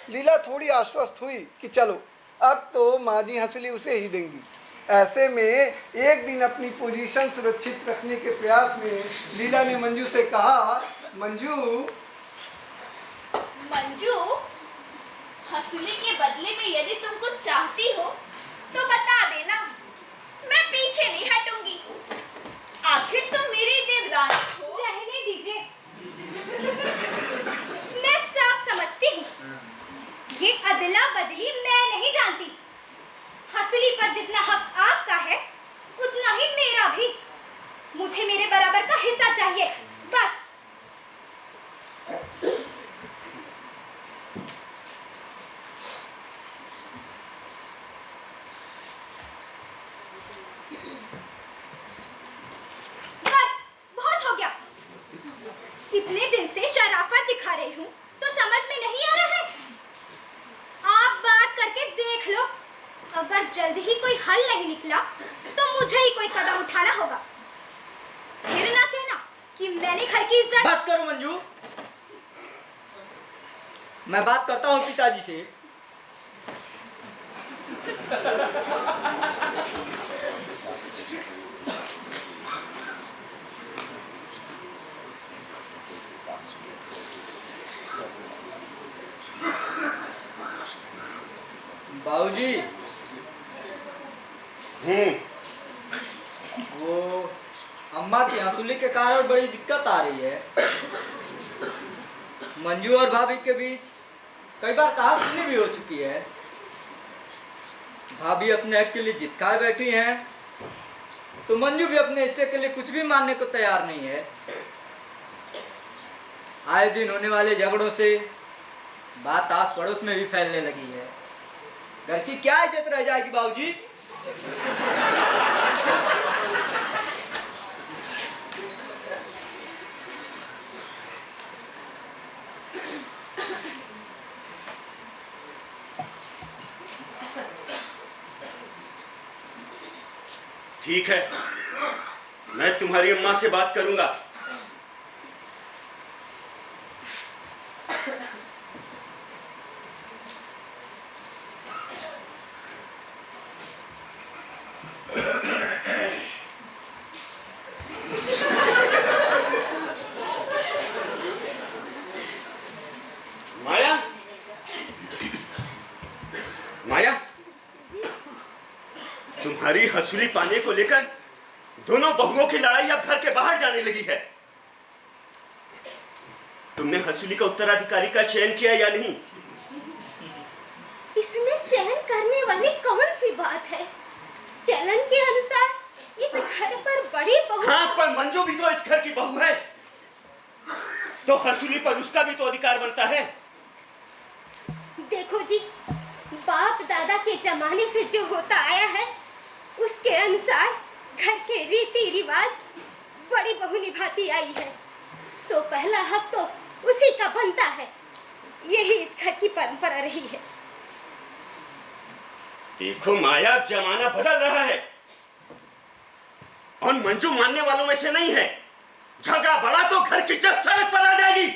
लीला थोड़ी आश्वस्त हुई कि चलो अब तो माँ जी हंसुली उसे ही देंगी। ऐसे में एक दिन अपनी पोजीशन सुरक्षित रखने के प्रयास में लीला ने मंजू से कहा, मंजू हंसुली के बदले में यदि तुम कुछ चाहती हो तो बता देना, मैं पीछे नहीं हटूंगी। आखिर तुम मेरी देवरानी हो। रहने दीजिए। मैं सब समझती हूँ। ये अदला बदली मैं नहीं जानती। हसली पर जितना हक आपका है उतना ही मेरा भी। मुझे मेरे बराबर का हिस्सा चाहिए, बस। बस बहुत हो गया। इतने दिन से शराफत दिखा रही हूँ तो समझ में नहीं आ रहा है। आप बात करके देख लो। अगर जल्द ही कोई हल नहीं निकला तो मुझे ही कोई कदम उठाना होगा। फिर ना कहना कि मैंने घर की इज्जत। बस करो मंजू, मैं बात करता हूँ पिताजी से। बाबूजी, वो अम्मा की हंसुली के कारण बड़ी दिक्कत आ रही है। मंजू और भाभी के बीच कई बार कहासुनी भी हो चुकी है। भाभी अपने हक के लिए जिद खाए बैठी हैं, तो मंजू भी अपने हिस्से के लिए कुछ भी मानने को तैयार नहीं है। आए दिन होने वाले झगड़ों से बात आस पड़ोस में भी फैलने लगी है। घर की क्या इज्जत रह जाएगी बाबूजी? ठीक है, मैं तुम्हारी अम्मा से बात करूंगा। माया, माया, तुम्हारी हंसुली पाने को लेकर दोनों बहुओं की लड़ाई अब घर के बाहर जाने लगी है। तुमने हंसुली का उत्तराधिकारी का चयन किया या नहीं? इसमें चयन करने वाली कौन सी बात है? चलन के अनुसार इस घर पर बड़ी बहू। हाँ, पर मंजू भी तो इस घर की बहू है, तो हंसुली पर उसका भी तो अधिकार बनता है। देखो जी, बाप दादा के जमाने से जो होता आया है उसके अनुसार घर के रीति रिवाज बड़ी बहू निभाती आई है। सो पहला हक तो उसी का बनता है। यही इस घर की परंपरा रही है। देखो माया, जमाना बदल रहा है और मंजू मानने वालों में से नहीं है। झगड़ा बड़ा तो घर की इज्जत सड़क पर आ जाएगी।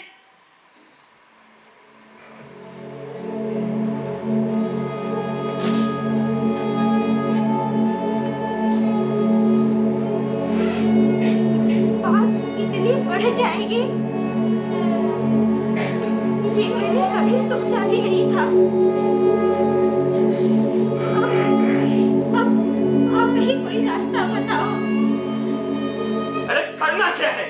बढ़ जाएगी ये मैंने कभी सोचा भी नहीं था। अब ही कोई रास्ता बताओ। अरे करना क्या है?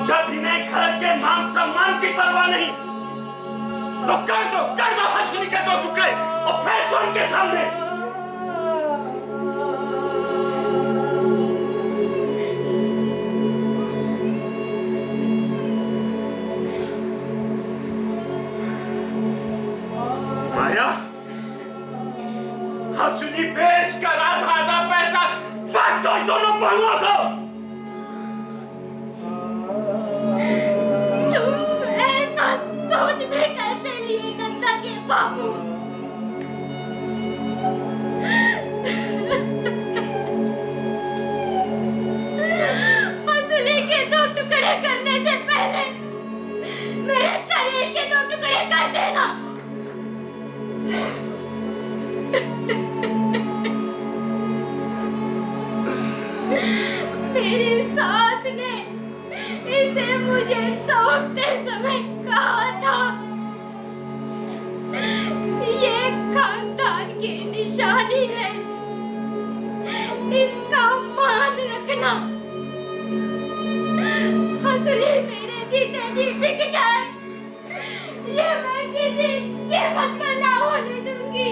जब इन्हें घर के मान सम्मान की परवाह नहीं तो कर दो हंसुली के दो टुकड़े और फेंक दो उनके सामने। हंसुली बेच कर आधा पैसा बांट दो दोनों बहुओं को। तुम ऐसा सोच में कैसे लिए नंदा के बाबू? हंसुली के दो टुकड़े करने से पहले मेरे शरीर के दो टुकड़े कर देना। मेरी सास ने इसे मुझे सौंपते समय कहा था, ये खानदान की निशानी है, इसका मान रख माँ, हंसली मेरे जीते जी बिक जाए, ये मैं किसी कीमत पर ना होने दूंगी।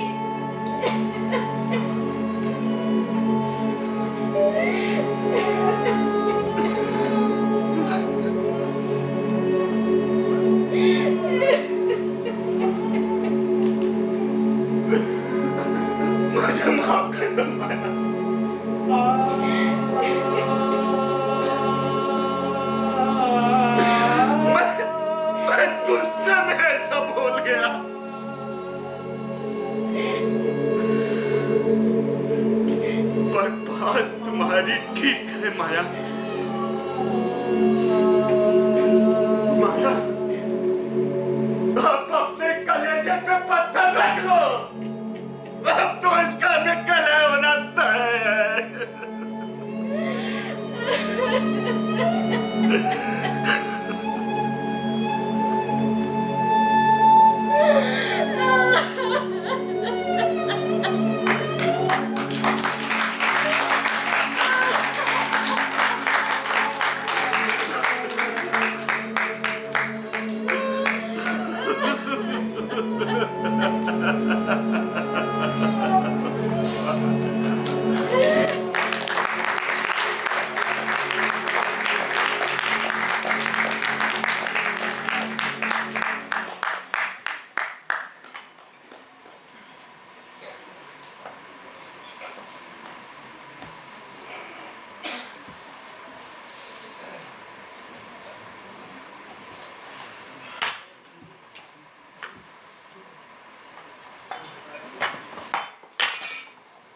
मुझे माफ कर दो माया। मैं गुस्से में ऐसा बोल गया। पर बात तुम्हारी ठीक है माया। माया, आप अपने कलेजे पे पत्थर रख लो। अब तो इसका निकल होना तय है।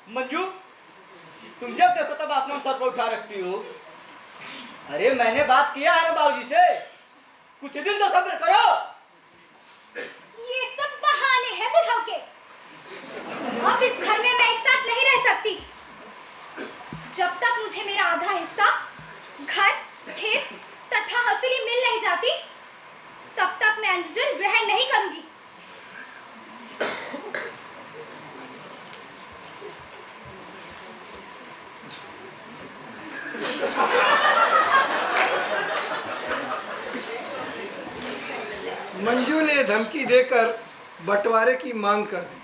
मंजू, तुम जब देखो तब आसमान सर पर उठा रखती हो। अरे मैंने बात किया है ना बाबूजी से, कुछ दिन तो सब्र करो। ये सब बहाने हैं बुढ़ाओ के। अब इस घर में मैं एक साथ नहीं रह सकती। जब तक मुझे मेरा आधा हिस्सा घर, खेत तथा हंसली मिल नहीं जाती, तब तक मैं अंजुजन ग्रहण नहीं करूंगी। मंजू ने धमकी देकर बंटवारे की मांग कर दी।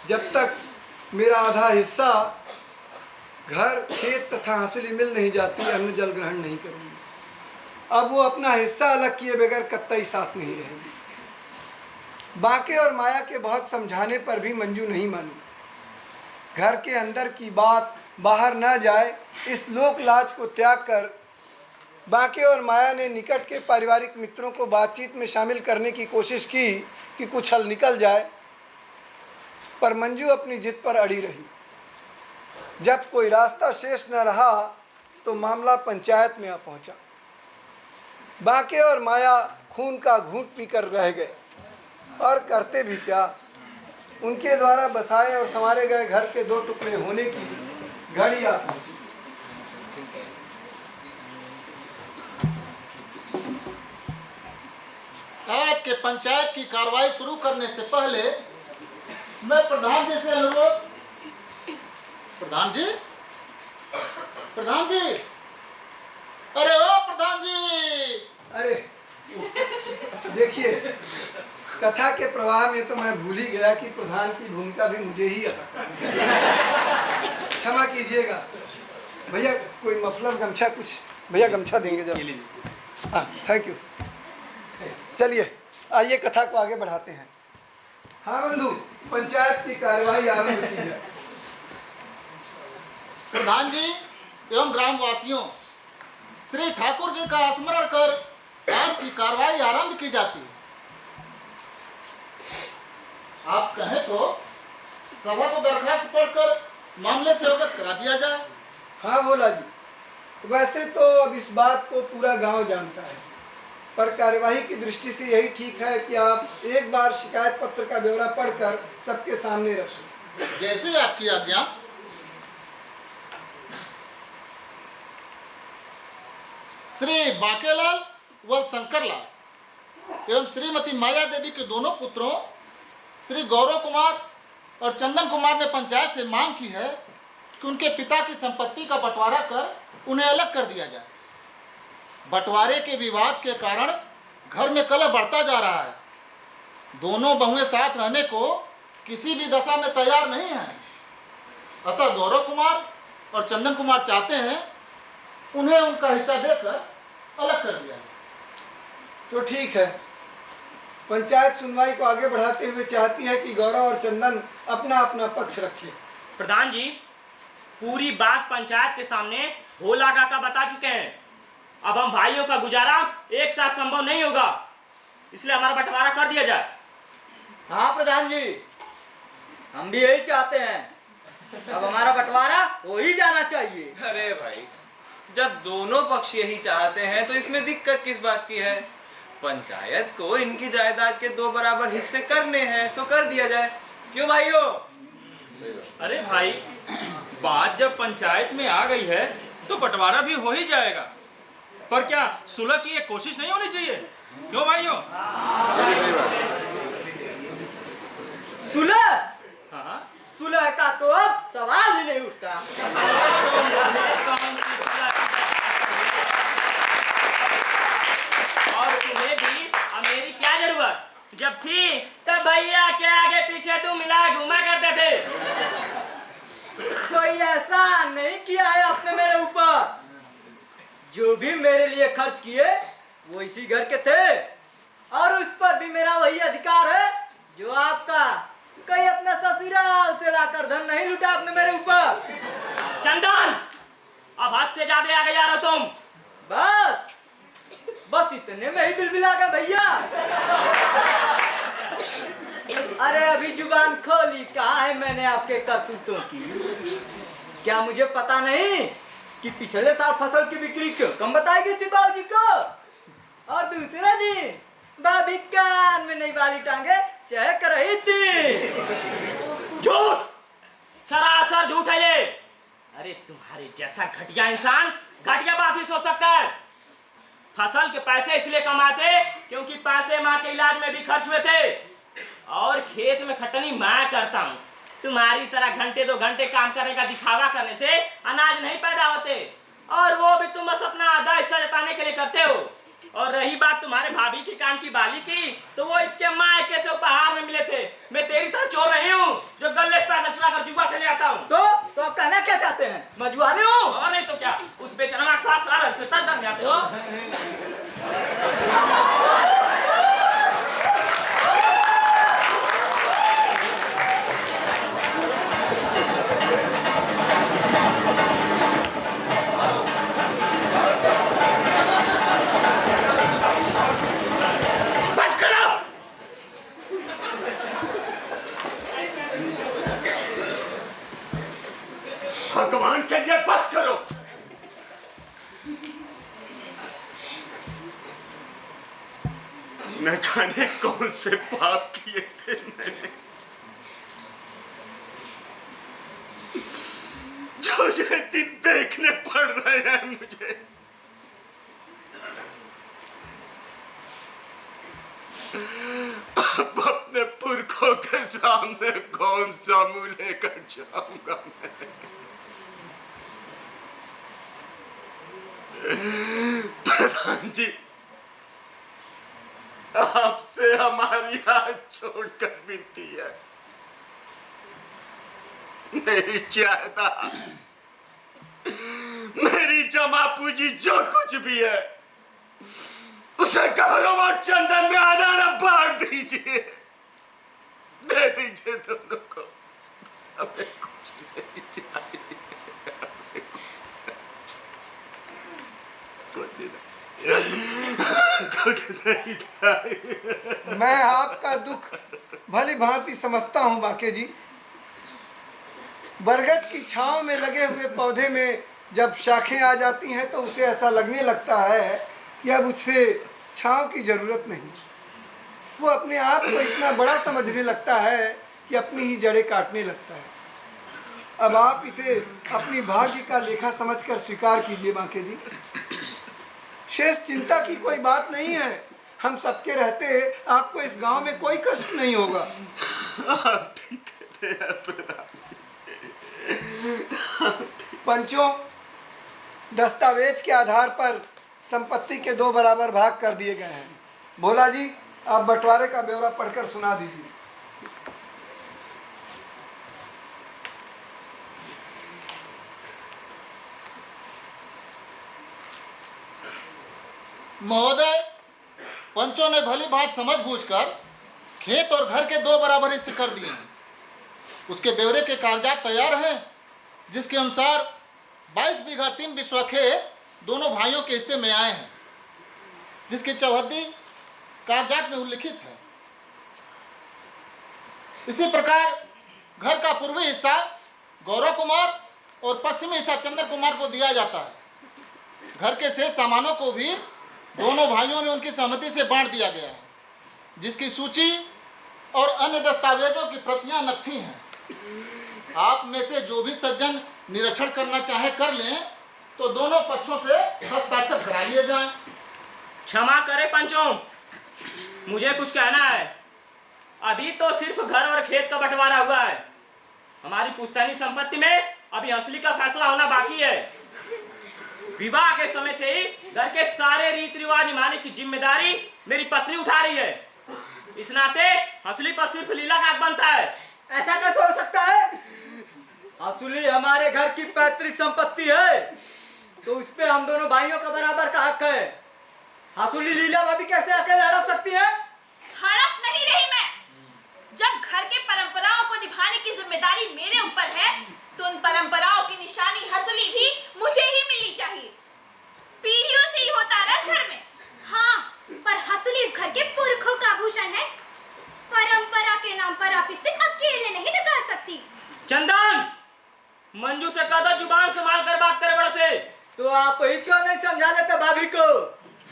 जब तक मेरा आधा हिस्सा घर, खेत तथा हंसली मिल नहीं जाती, अन्न जल ग्रहण नहीं करूंगी। अब वो अपना हिस्सा अलग किए बगैर कतई साथ नहीं रहेगी। बाके और माया के बहुत समझाने पर भी मंजू नहीं मानी। घर के अंदर की बात बाहर न जाए, इस लोक लाज को त्याग कर बाके और माया ने निकट के पारिवारिक मित्रों को बातचीत में शामिल करने की कोशिश की कि कुछ हल निकल जाए, पर मंजू अपनी जिद पर अड़ी रही। जब कोई रास्ता शेष न रहा तो मामला पंचायत में आ पहुंचा। बाके और माया खून का घूंट पीकर रह गए, और करते भी क्या। उनके द्वारा बसाए और संवारे गए घर के दो टुकड़े होने की घड़ी आ पहुंची। आज के पंचायत की कार्रवाई शुरू करने से पहले मैं प्रधान जी से अनुरोध। प्रधान जी, प्रधान जी, अरे ओ प्रधान जी। अरे देखिए, कथा के प्रवाह में तो मैं भूल ही गया कि प्रधान की भूमिका भी मुझे ही अदा करनी है। क्षमा कीजिएगा भैया, कोई मफलर गमछा कुछ भैया गमछा देंगे जब। हाँ, थैंक यू। चलिए आइए कथा को आगे बढ़ाते हैं। हाँ बंधु, पंचायत की कार्यवाही आरंभ की है। प्रधान जी एवं ग्रामवासियों, श्री ठाकुर जी का स्मरण कर आज की कार्रवाई आरंभ की जाती है। आप कहें तो सभा को दरखास्त पढ़कर मामले से अवगत करा दिया जाए। हाँ भोला जी, वैसे तो अब इस बात को पूरा गांव जानता है, पर कार्यवाही की दृष्टि से यही ठीक है कि आप एक बार शिकायत पत्र का ब्यौरा पढ़कर सबके सामने रखें। जैसे आपकी आज्ञा। श्री बाकेलाल व शंकरलाल एवं श्रीमती माया देवी के दोनों पुत्रों श्री गौरव कुमार और चंदन कुमार ने पंचायत से मांग की है कि उनके पिता की संपत्ति का बंटवारा कर उन्हें अलग कर दिया जाए। बंटवारे के विवाद के कारण घर में कलह बढ़ता जा रहा है। दोनों बहुएं साथ रहने को किसी भी दशा में तैयार नहीं हैं। अतः गौरव कुमार और चंदन कुमार चाहते हैं उन्हें उनका हिस्सा देकर अलग कर दिया जाए। तो ठीक है, पंचायत सुनवाई को आगे बढ़ाते हुए चाहती है कि गौरव और चंदन अपना अपना पक्ष रखें। प्रधान जी, पूरी बात पंचायत के सामने भोला काका बता चुके हैं। अब हम भाइयों का गुजारा एक साथ संभव नहीं होगा, इसलिए हमारा बंटवारा कर दिया जाए। हाँ प्रधान जी, हम भी यही चाहते हैं। अब हमारा बंटवारा हो ही जाना चाहिए। अरे भाई, जब दोनों पक्ष यही चाहते हैं तो इसमें दिक्कत किस बात की है? पंचायत को इनकी जायदाद के 2 बराबर हिस्से करने हैं, सो कर दिया जाए। क्यों भाइयों? अरे भाई, बात जब पंचायत में आ गई है तो बंटवारा भी हो ही जाएगा, पर क्या सुलह की एक कोशिश नहीं होनी चाहिए? क्यों भाइयों? सुलह? हाँ, सुलह का तो अब सवाल ही नहीं उठता। और तुम्हें भी अब मेरी क्या जरूरत? जब थी तब भैया के आगे पीछे तुम मिला घुमा करते थे। कोई ऐसा नहीं किया है आपने मेरे ऊपर। जो भी मेरे लिए खर्च किए वो इसी घर के थे, और उस पर भी मेरा वही अधिकार है जो आपका। कहीं अपने ससुराल से लाकर धन नहीं लुटा आपने मेरे ऊपर। चंदन, अब हद से ज्यादा आगे जा रहे हो तुम। बस इतने में ही बिलबिला गए भैया। अरे अभी जुबान खोली कहा है मैंने आपके करतूतों की? क्या मुझे पता नहीं कि पिछले साल फसल की बिक्री क्यों कम बताई गई थी बाबूजी को, और दूसरे दिन भाभी कान में नई वाली टांगे चहक रही थी। झूठ, सरासर झूठ है ये। अरे तुम्हारे जैसा घटिया इंसान घटिया बात ही सोच सकता है। फसल के पैसे इसलिए कमाते क्योंकि पैसे माँ के इलाज में भी खर्च हुए थे, और खेत में खटनी मैं करता हूँ। तुम्हारी तरह घंटे 2 घंटे काम करने का दिखावा करने से अनाज नहीं पैदा होते, और वो भी तुम बस अपना आधा हिस्सा जताने के लिए करते हो। और रही बात तुम्हारे भाभी की कान की बाली की, तो वो इसके मायके से उपहार में मिले थे। मैं तेरी तरह चोर नहीं हूँ जो गले से पैसा चुरा कर जुआ खेलने आता हूँ। तो आप कहना क्या चाहते हैं? मैं जुआरी हूँ? और नहीं तो क्या, उस बेचना के साथ सारा तक जाते हो। भगवान के लिए बस करो। न जाने कौन से पाप किए थे मैंने, जो ये दिन देखने पड़ रहे हैं मुझे। अब अपने पुरखों के सामने कौन सा मुंह लेकर जाऊंगा मैं? प्रधान जी, आपसे हमारी हाथ छोड़कर विनती है। मेरी जायदाद, मेरी जमा पूंजी जो कुछ भी है, उसे गौरव और चंदन में आधा बांट दीजिए, दे दीजिए दोनों को। हमें कुछ नहीं चाहिए, कुछ नहीं चाहिए। मैं आपका दुख भली भांति समझता हूँ बाके जी। बरगद की छांव में लगे हुए पौधे में जब शाखें आ जाती हैं तो उसे ऐसा लगने लगता है कि अब उसे छांव की ज़रूरत नहीं। वो अपने आप को इतना बड़ा समझने लगता है कि अपनी ही जड़ें काटने लगता है। अब आप इसे अपनी भाग्य का लेखा समझकर स्वीकार कीजिए बाके जी। शेष चिंता की कोई बात नहीं है। हम सबके रहते आपको इस गांव में कोई कष्ट नहीं होगा। आप ठीक कहते हैं प्रधान जी। पंचों, दस्तावेज के आधार पर संपत्ति के 2 बराबर भाग कर दिए गए हैं। भोला जी, आप बंटवारे का ब्यौरा पढ़कर सुना दीजिए। महोदय, पंचों ने भली बात समझ बूझकर खेत और घर के 2 बराबर हिस्से कर दिए हैं। उसके ब्यौरे के कागजात तैयार हैं, जिसके अनुसार 22 बीघा 3 बिस्वा खेत दोनों भाइयों के हिस्से में आए हैं, जिसकी चौहद्दी कागजात में उल्लिखित है। इसी प्रकार घर का पूर्वी हिस्सा गौरव कुमार और पश्चिमी हिस्सा चंद्र कुमार को दिया जाता है। घर के शेष सामानों को भी दोनों भाइयों में उनकी सहमति से बांट दिया गया है, जिसकी सूची और अन्य दस्तावेजों की प्रतियां नकथी हैं। आप में से जो भी सज्जन निरीक्षण करना चाहे कर लें, तो दोनों पक्षों से हस्ताक्षर करा लिए जाएं। क्षमा करें पंचों, मुझे कुछ कहना है। अभी तो सिर्फ घर और खेत का बंटवारा हुआ है। हमारी पुश्तैनी संपत्ति में अभी असली का फैसला होना बाकी है। विवाह के समय से ही घर के सारे रीति रिवाज निभाने की जिम्मेदारी मेरी पत्नी उठा रही है। इस नाते हसली पर सिर्फ लीला का हक बनता है। ऐसा कैसे हो सकता है? हसूली हमारे घर की पैतृक संपत्ति है, तो उस पे हम दोनों भाइयों का बराबर का हक है। हसूली लीला भाभी कैसे अकेले हड़प सकती है? हड़प नहीं रही मैं। जब घर के परंपराओं को निभाने की जिम्मेदारी मेरे ऊपर है, तो उन परंपराओं की निशानी हसूली भी मुझे ही मिलनी चाहिए। पीढ़ियों से ही होता है इस घर में। हाँ, पर हसूली इस घर के पुरखों का आभूषण है। परंपरा के नाम पर आप इसे अकेले नहीं नकार सकती। चंदन, मंजू से कह दो जुबान संभाल कर बात करे बड़े से। तो आप ही क्यों नहीं समझा लेते भाभी को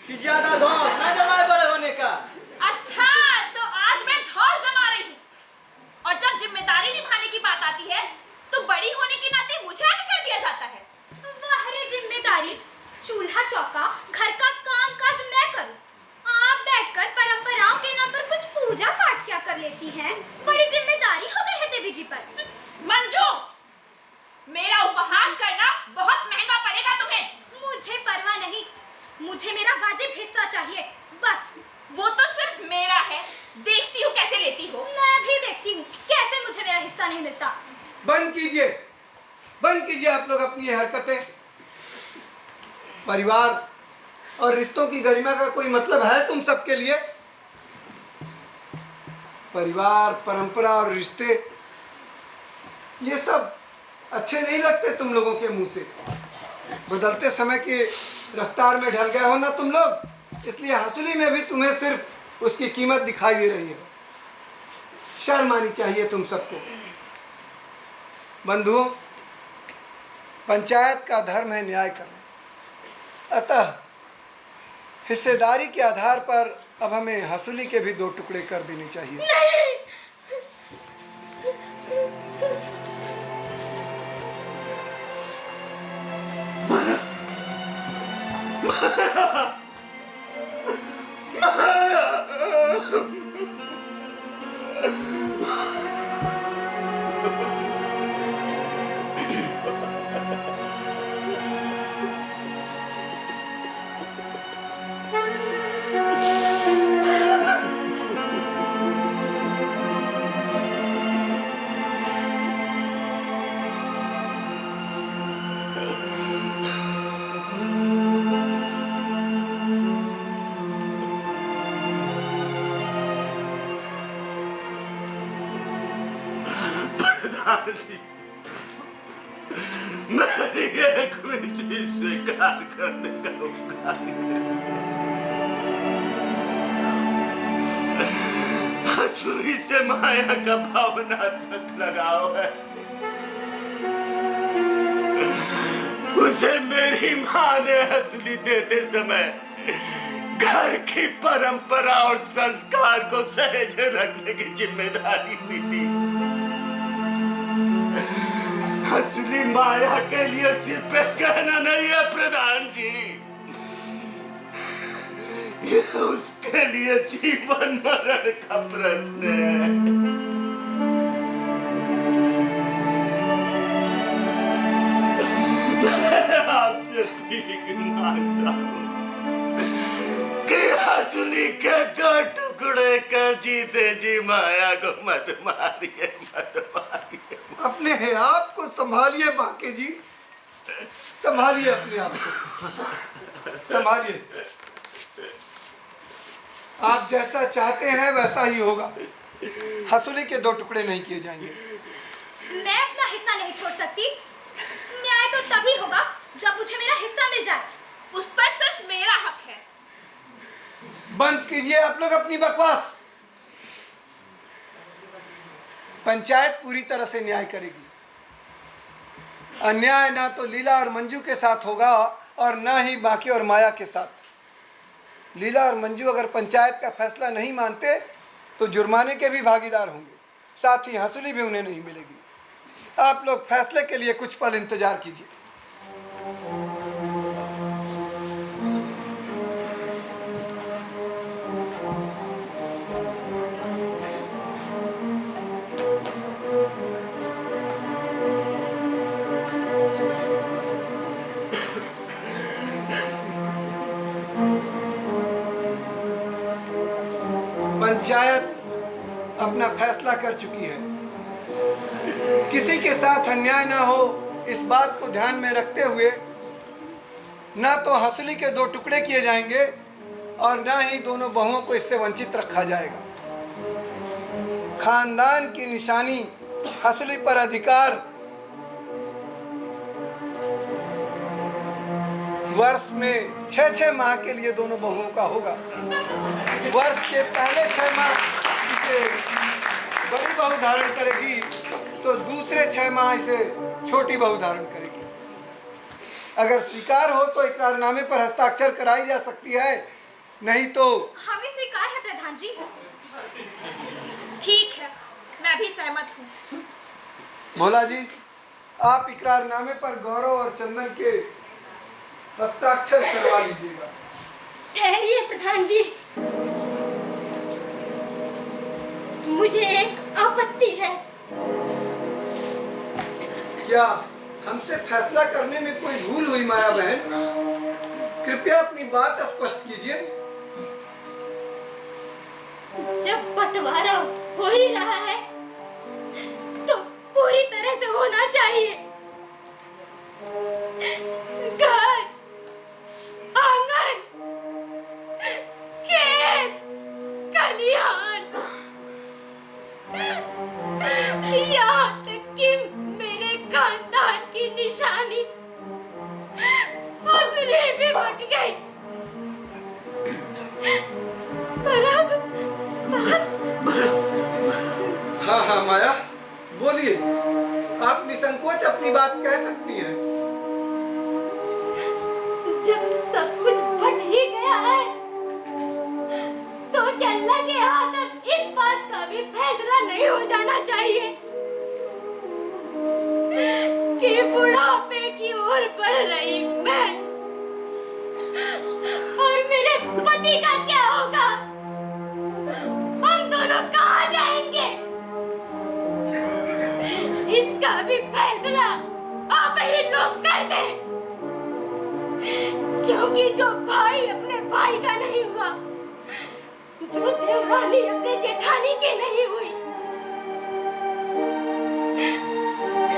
कि ज्यादा धौंस ना जमाए बड़े होने का? अच्छा, तो आज मैं धौंस जमा रही हूँ, और जब जिम्मेदारी निभाने की बात आती है, तो बड़ी होने के नाते मुझे आगे कर दिया जाता है। वाह रे जिम्मेदारी, चूल्हा चौका घर का काम काज मैं करूं, आप बैठकर परंपराओं के नाम पर कुछ पूजा पाठ क्या कर लेती हैं? बड़ी जिम्मेदारी हो गई है देवी जी पर। मंजू, मेरा उपहास करना बहुत महंगा पड़ेगा तुम्हें। मुझे परवाह नहीं, मुझे मेरा वाजिब हिस्सा चाहिए, बस। वो तो सिर्फ मेरा है, देखती हूँ कैसे लेती हो। मैं भी देखती हूँ कैसे मुझे मेरा हिस्सा नहीं मिलता। बंद कीजिए आप लोग अपनी ये हरकतें। परिवार और रिश्तों की गरिमा का कोई मतलब है तुम सबके लिए? परिवार, परंपरा और रिश्ते, ये सब अच्छे नहीं लगते तुम लोगों के मुंह से। बदलते समय की रफ्तार में ढल गए हो ना तुम लोग, इसलिए हसूली में भी तुम्हें सिर्फ उसकी कीमत दिखाई दे रही है। शर्म आनी चाहिए तुम सबको। बंधुओं, पंचायत का धर्म है न्याय करना, अतः हिस्सेदारी के आधार पर अब हमें हसूली के भी 2 टुकड़े कर देने चाहिए। नहीं। मेरी एक विनती स्वीकार करने का उपकार हसूली से माया का भावनात्मक लगाव है। उसे मेरी माँ ने हसूली देते समय घर की परंपरा और संस्कार को सहज रखने की जिम्मेदारी दी थी। हसूली माया के लिए सिर्फ कहना नहीं है प्रधान जी, यह उसके लिए जीवन मरण का प्रश्न है। भीख मांगता हूँ कि हंसुली के 2 टुकड़े कर जीते जी माया को मत मारिए, मत मारिए। अपने आप को संभालिए बाके जी, संभालिए अपने आप को, संभालिए। आप जैसा चाहते हैं वैसा ही होगा। हंसुली के 2 टुकड़े नहीं किए जाएंगे। मैं अपना हिस्सा नहीं छोड़ सकती। न्याय तो तभी होगा जब मुझे मेरा हिस्सा मिल जाए। उस पर सिर्फ मेरा हक है। बंद कीजिए आप लोग अपनी बकवास। पंचायत पूरी तरह से न्याय करेगी। अन्याय ना तो लीला और मंजू के साथ होगा और ना ही बाकी और माया के साथ। लीला और मंजू अगर पंचायत का फैसला नहीं मानते तो जुर्माने के भी भागीदार होंगे, साथ ही हंसुली भी उन्हें नहीं मिलेगी। आप लोग फैसले के लिए कुछ पल इंतजार कीजिए। पंचायत अपना फैसला कर चुकी है। किसी के साथ अन्याय ना हो इस बात को ध्यान में रखते हुए ना तो हंसुली के 2 टुकड़े किए जाएंगे और ना ही दोनों बहुओं को इससे वंचित रखा जाएगा। खानदान की निशानी हंसुली पर अधिकार वर्ष में 6-6 माह के लिए दोनों बहुओं का होगा। वर्ष के पहले 6 माह इसे बड़ी बहू धारण करेगी तो दूसरे 6 माह इसे छोटी बहू धारण करेगी। अगर स्वीकार हो तो इकरारनामे पर हस्ताक्षर कराई जा सकती है, नहीं तो हमें स्वीकार है प्रधान जी। ठीक है, मैं भी सहमत हूँ। भोला जी, आप इकरारनामे पर गौरव और चंदन के हस्ताक्षर करवा लीजिएगा। ठहरिए प्रधान जी, मुझे एक आपत्ति है। क्या हमसे फैसला करने में कोई भूल हुई माया बहन? कृपया अपनी बात स्पष्ट कीजिए। जब बंटवारा हो ही रहा है तो पूरी तरह से होना चाहिए। घर, आंगन, खेत, खलिहान, यहाँ तक कि मेरे खानदान की निशानी हंसुली भी बट गई। हाँ हाँ माया, बोलिए। आप निसंकोच अपनी बात कह सकती हैं। जब सब कुछ बट ही गया है तो क्या लगे हाथ अब इस बात का भी फैसला नहीं हो जाना चाहिए कि बुढ़ापे की ओर बढ़ रही मैं और मेरे पति का क्या होगा? हम दोनों कहाँ जाएंगे? इसका भी फैसला आप ही लोग कर दें, क्योंकि जो भाई अपने भाई का नहीं हुआ, जो देवरानी अपने जेठानी के नहीं हुई,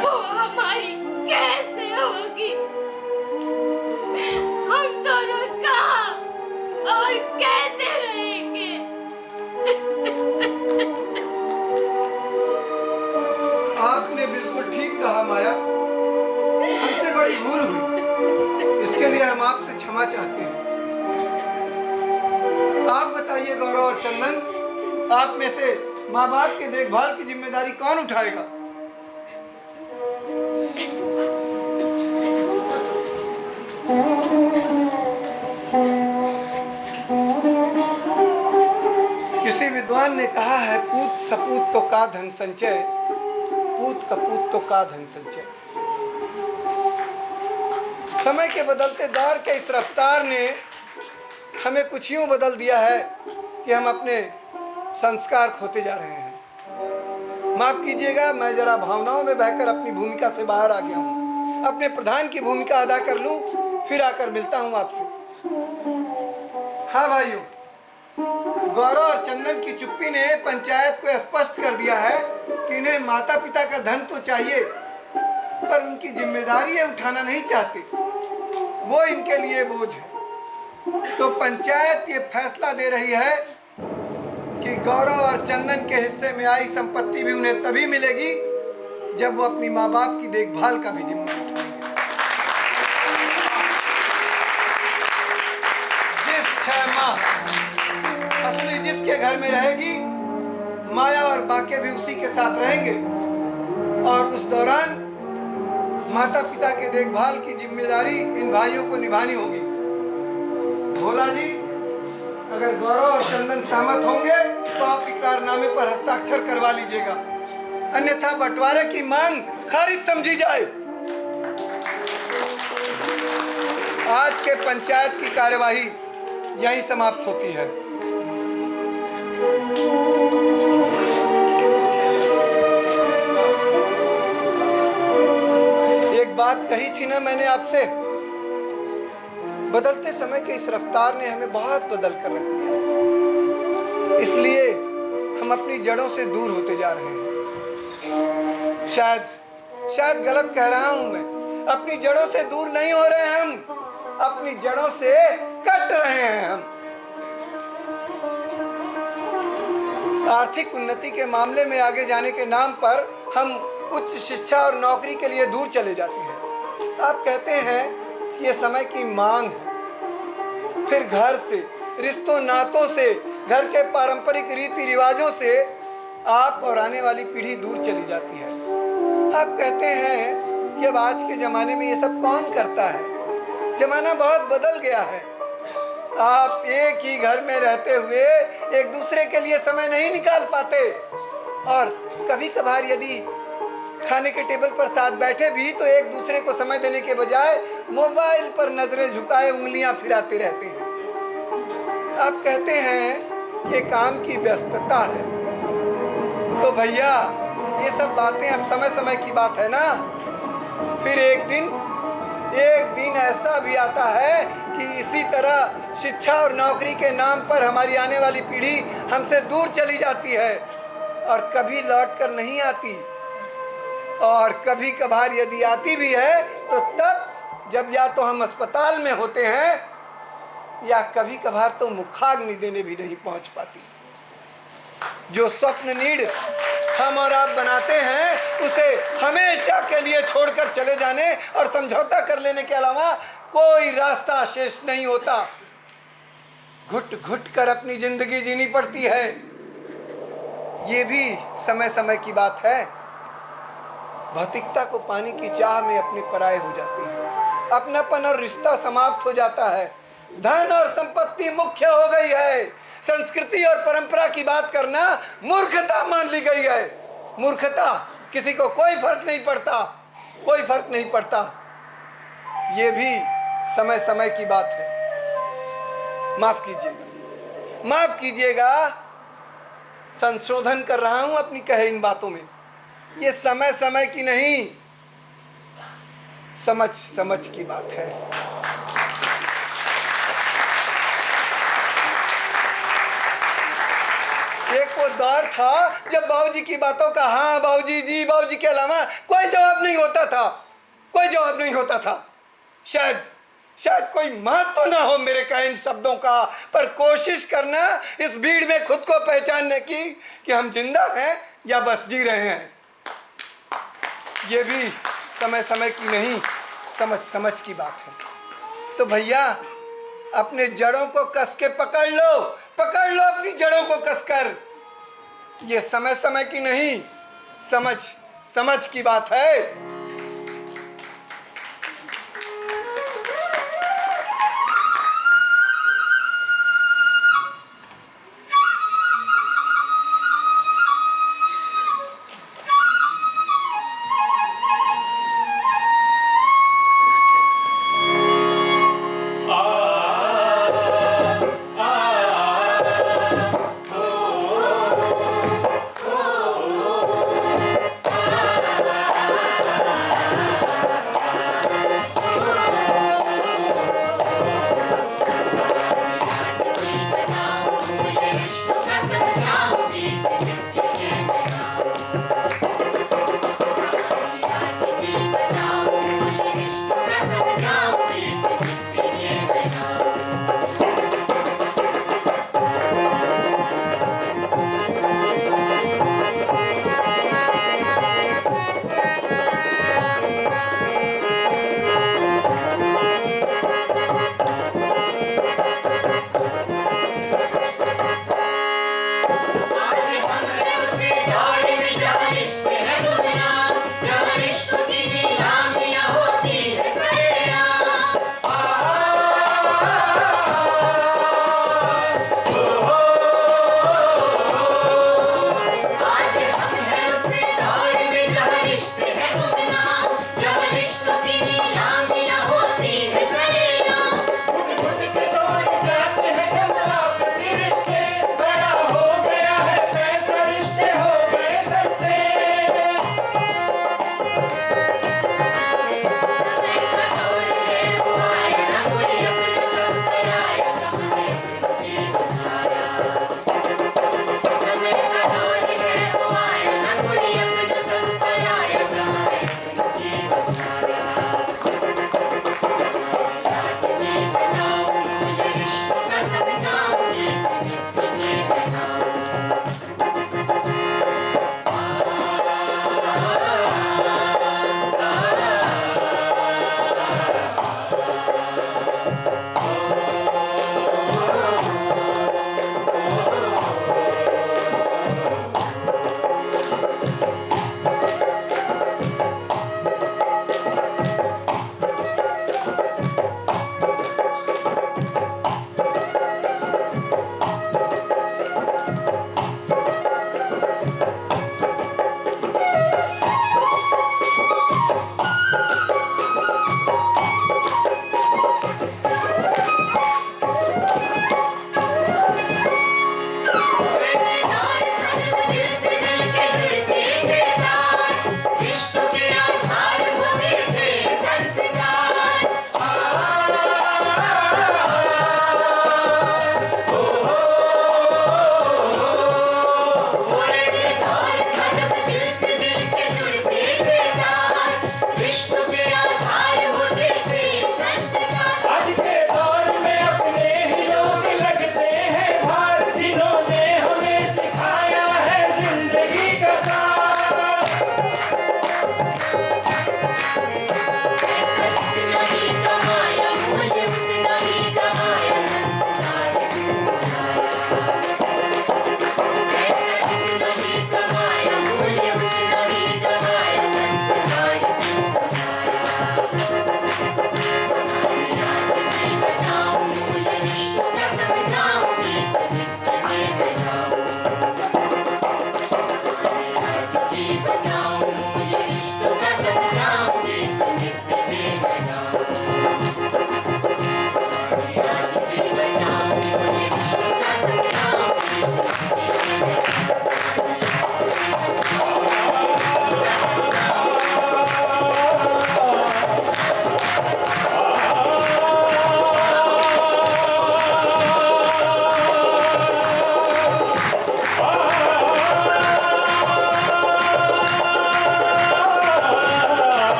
वो हमारी कैसे होगी? हम दोनों कहाँ और कैसे रहेंगे? आपने बिल्कुल ठीक कहा माया, हमसे बड़ी भूल हुई, इसके लिए हम आपसे क्षमा चाहते हैं। आप बताइए गौरव और चंदन, आप में से माँ बाप के देखभाल की जिम्मेदारी कौन उठाएगा? किसी विद्वान ने कहा है, पूत सपूत तो का धन संचय, पूत कपूत तो का धन संचय। समय के बदलते दौर के इस रफ्तार ने हमें कुछ यूं बदल दिया है कि हम अपने संस्कार खोते जा रहे हैं। माफ कीजिएगा, मैं जरा भावनाओं में बहकर अपनी भूमिका से बाहर आ गया हूं। अपने प्रधान की भूमिका अदा कर लूं, फिर आकर मिलता हूँ आपसे। हाँ भाइयों, गौरव और चंदन की चुप्पी ने पंचायत को स्पष्ट कर दिया है कि इन्हें माता पिता का धन तो चाहिए, पर उनकी जिम्मेदारी ये उठाना नहीं चाहते, वो इनके लिए बोझ है। तो पंचायत ये फैसला दे रही है कि गौरव और चंदन के हिस्से में आई संपत्ति भी उन्हें तभी मिलेगी जब वो अपनी माँ बाप की देखभाल का भी जिम्मा उठाएंगे। जिस 6 माह असली जिसके घर में रहेगी, माया और बाके भी उसी के साथ रहेंगे, और उस दौरान माता पिता के देखभाल की जिम्मेदारी इन भाइयों को निभानी होगी। भोला जी, अगर गौरव और चंदन सहमत होंगे तो आप इकरारनामे पर हस्ताक्षर करवा लीजिएगा, अन्यथा बंटवारे की मांग खारिज समझी जाए। आज के पंचायत की कार्यवाही यहीं समाप्त होती है। एक बात कही थी ना मैंने आपसे, बदलते समय के इस रफ्तार ने हमें बहुत बदल कर रख दिया, इसलिए हम अपनी जड़ों से दूर होते जा रहे हैं। शायद गलत कह रहा हूं मैं, अपनी जड़ों से दूर नहीं हो रहे हैं हम, अपनी जड़ों से कट रहे हैं हम। आर्थिक उन्नति के मामले में आगे जाने के नाम पर हम उच्च शिक्षा और नौकरी के लिए दूर चले जाते हैं। आप कहते हैं कि ये समय की मांग है, फिर घर से, रिश्तों नातों से, घर के पारंपरिक रीति रिवाजों से आप और आने वाली पीढ़ी दूर चली जाती है। आप कहते हैं कि अब आज के ज़माने में ये सब कौन करता है, ज़माना बहुत बदल गया है। आप एक ही घर में रहते हुए एक दूसरे के लिए समय नहीं निकाल पाते, और कभी कभार यदि खाने के टेबल पर साथ बैठे भी तो एक दूसरे को समय देने के बजाय मोबाइल पर नजरें झुकाए उंगलियां फिराते रहते हैं। आप कहते हैं कि काम की व्यस्तता है, तो भैया ये सब बातें अब समय समय की बात है ना। फिर एक दिन ऐसा भी आता है कि इसी तरह शिक्षा और नौकरी के नाम पर हमारी आने वाली पीढ़ी हमसे दूर चली जाती है और कभी लौट कर नहीं आती, और कभी कभार यदि आती भी है तो तब जब या तो हम अस्पताल में होते हैं या कभी कभार तो मुखाग्नि देने भी नहीं पहुंच पाती। जो स्वप्न नीड हम और आप बनाते हैं उसे हमेशा के लिए छोड़कर चले जाने और समझौता कर लेने के अलावा कोई रास्ता शेष नहीं होता। घुट घुट कर अपनी जिंदगी जीनी पड़ती है। ये भी समय समय की बात है। भौतिकता को पाने की चाह में अपने पराये हो जाते हैं, अपनापन और रिश्ता समाप्त हो जाता है, धन और संपत्ति मुख्य हो गई है, संस्कृति और परंपरा की बात करना मूर्खता मान ली गई है। मूर्खता, किसी को कोई फर्क नहीं पड़ता, कोई फर्क नहीं पड़ता। ये भी समय समय की बात है। माफ कीजिएगा, संशोधन कर रहा हूं अपनी कहे इन बातों में। ये समय समय की नहीं, समझ की बात है। एक वो दौर था जब बाबूजी की बातों का हाँ बाबूजी जी बाबूजी के अलावा कोई जवाब नहीं होता था। शायद कोई महत्व ना हो मेरे कहे इन शब्दों का, पर कोशिश करना इस भीड़ में खुद को पहचानने की कि हम जिंदा हैं या बस जी रहे हैं। ये भी समय समय की नहीं, समझ की बात है। तो भैया अपने जड़ों को कस के पकड़ लो अपनी जड़ों को कसकर। ये समय समय की नहीं, समझ की बात है।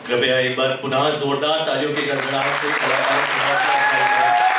कृपया एक बार पुनः जोरदार तालियों की गड़गड़ाहट से कलाकार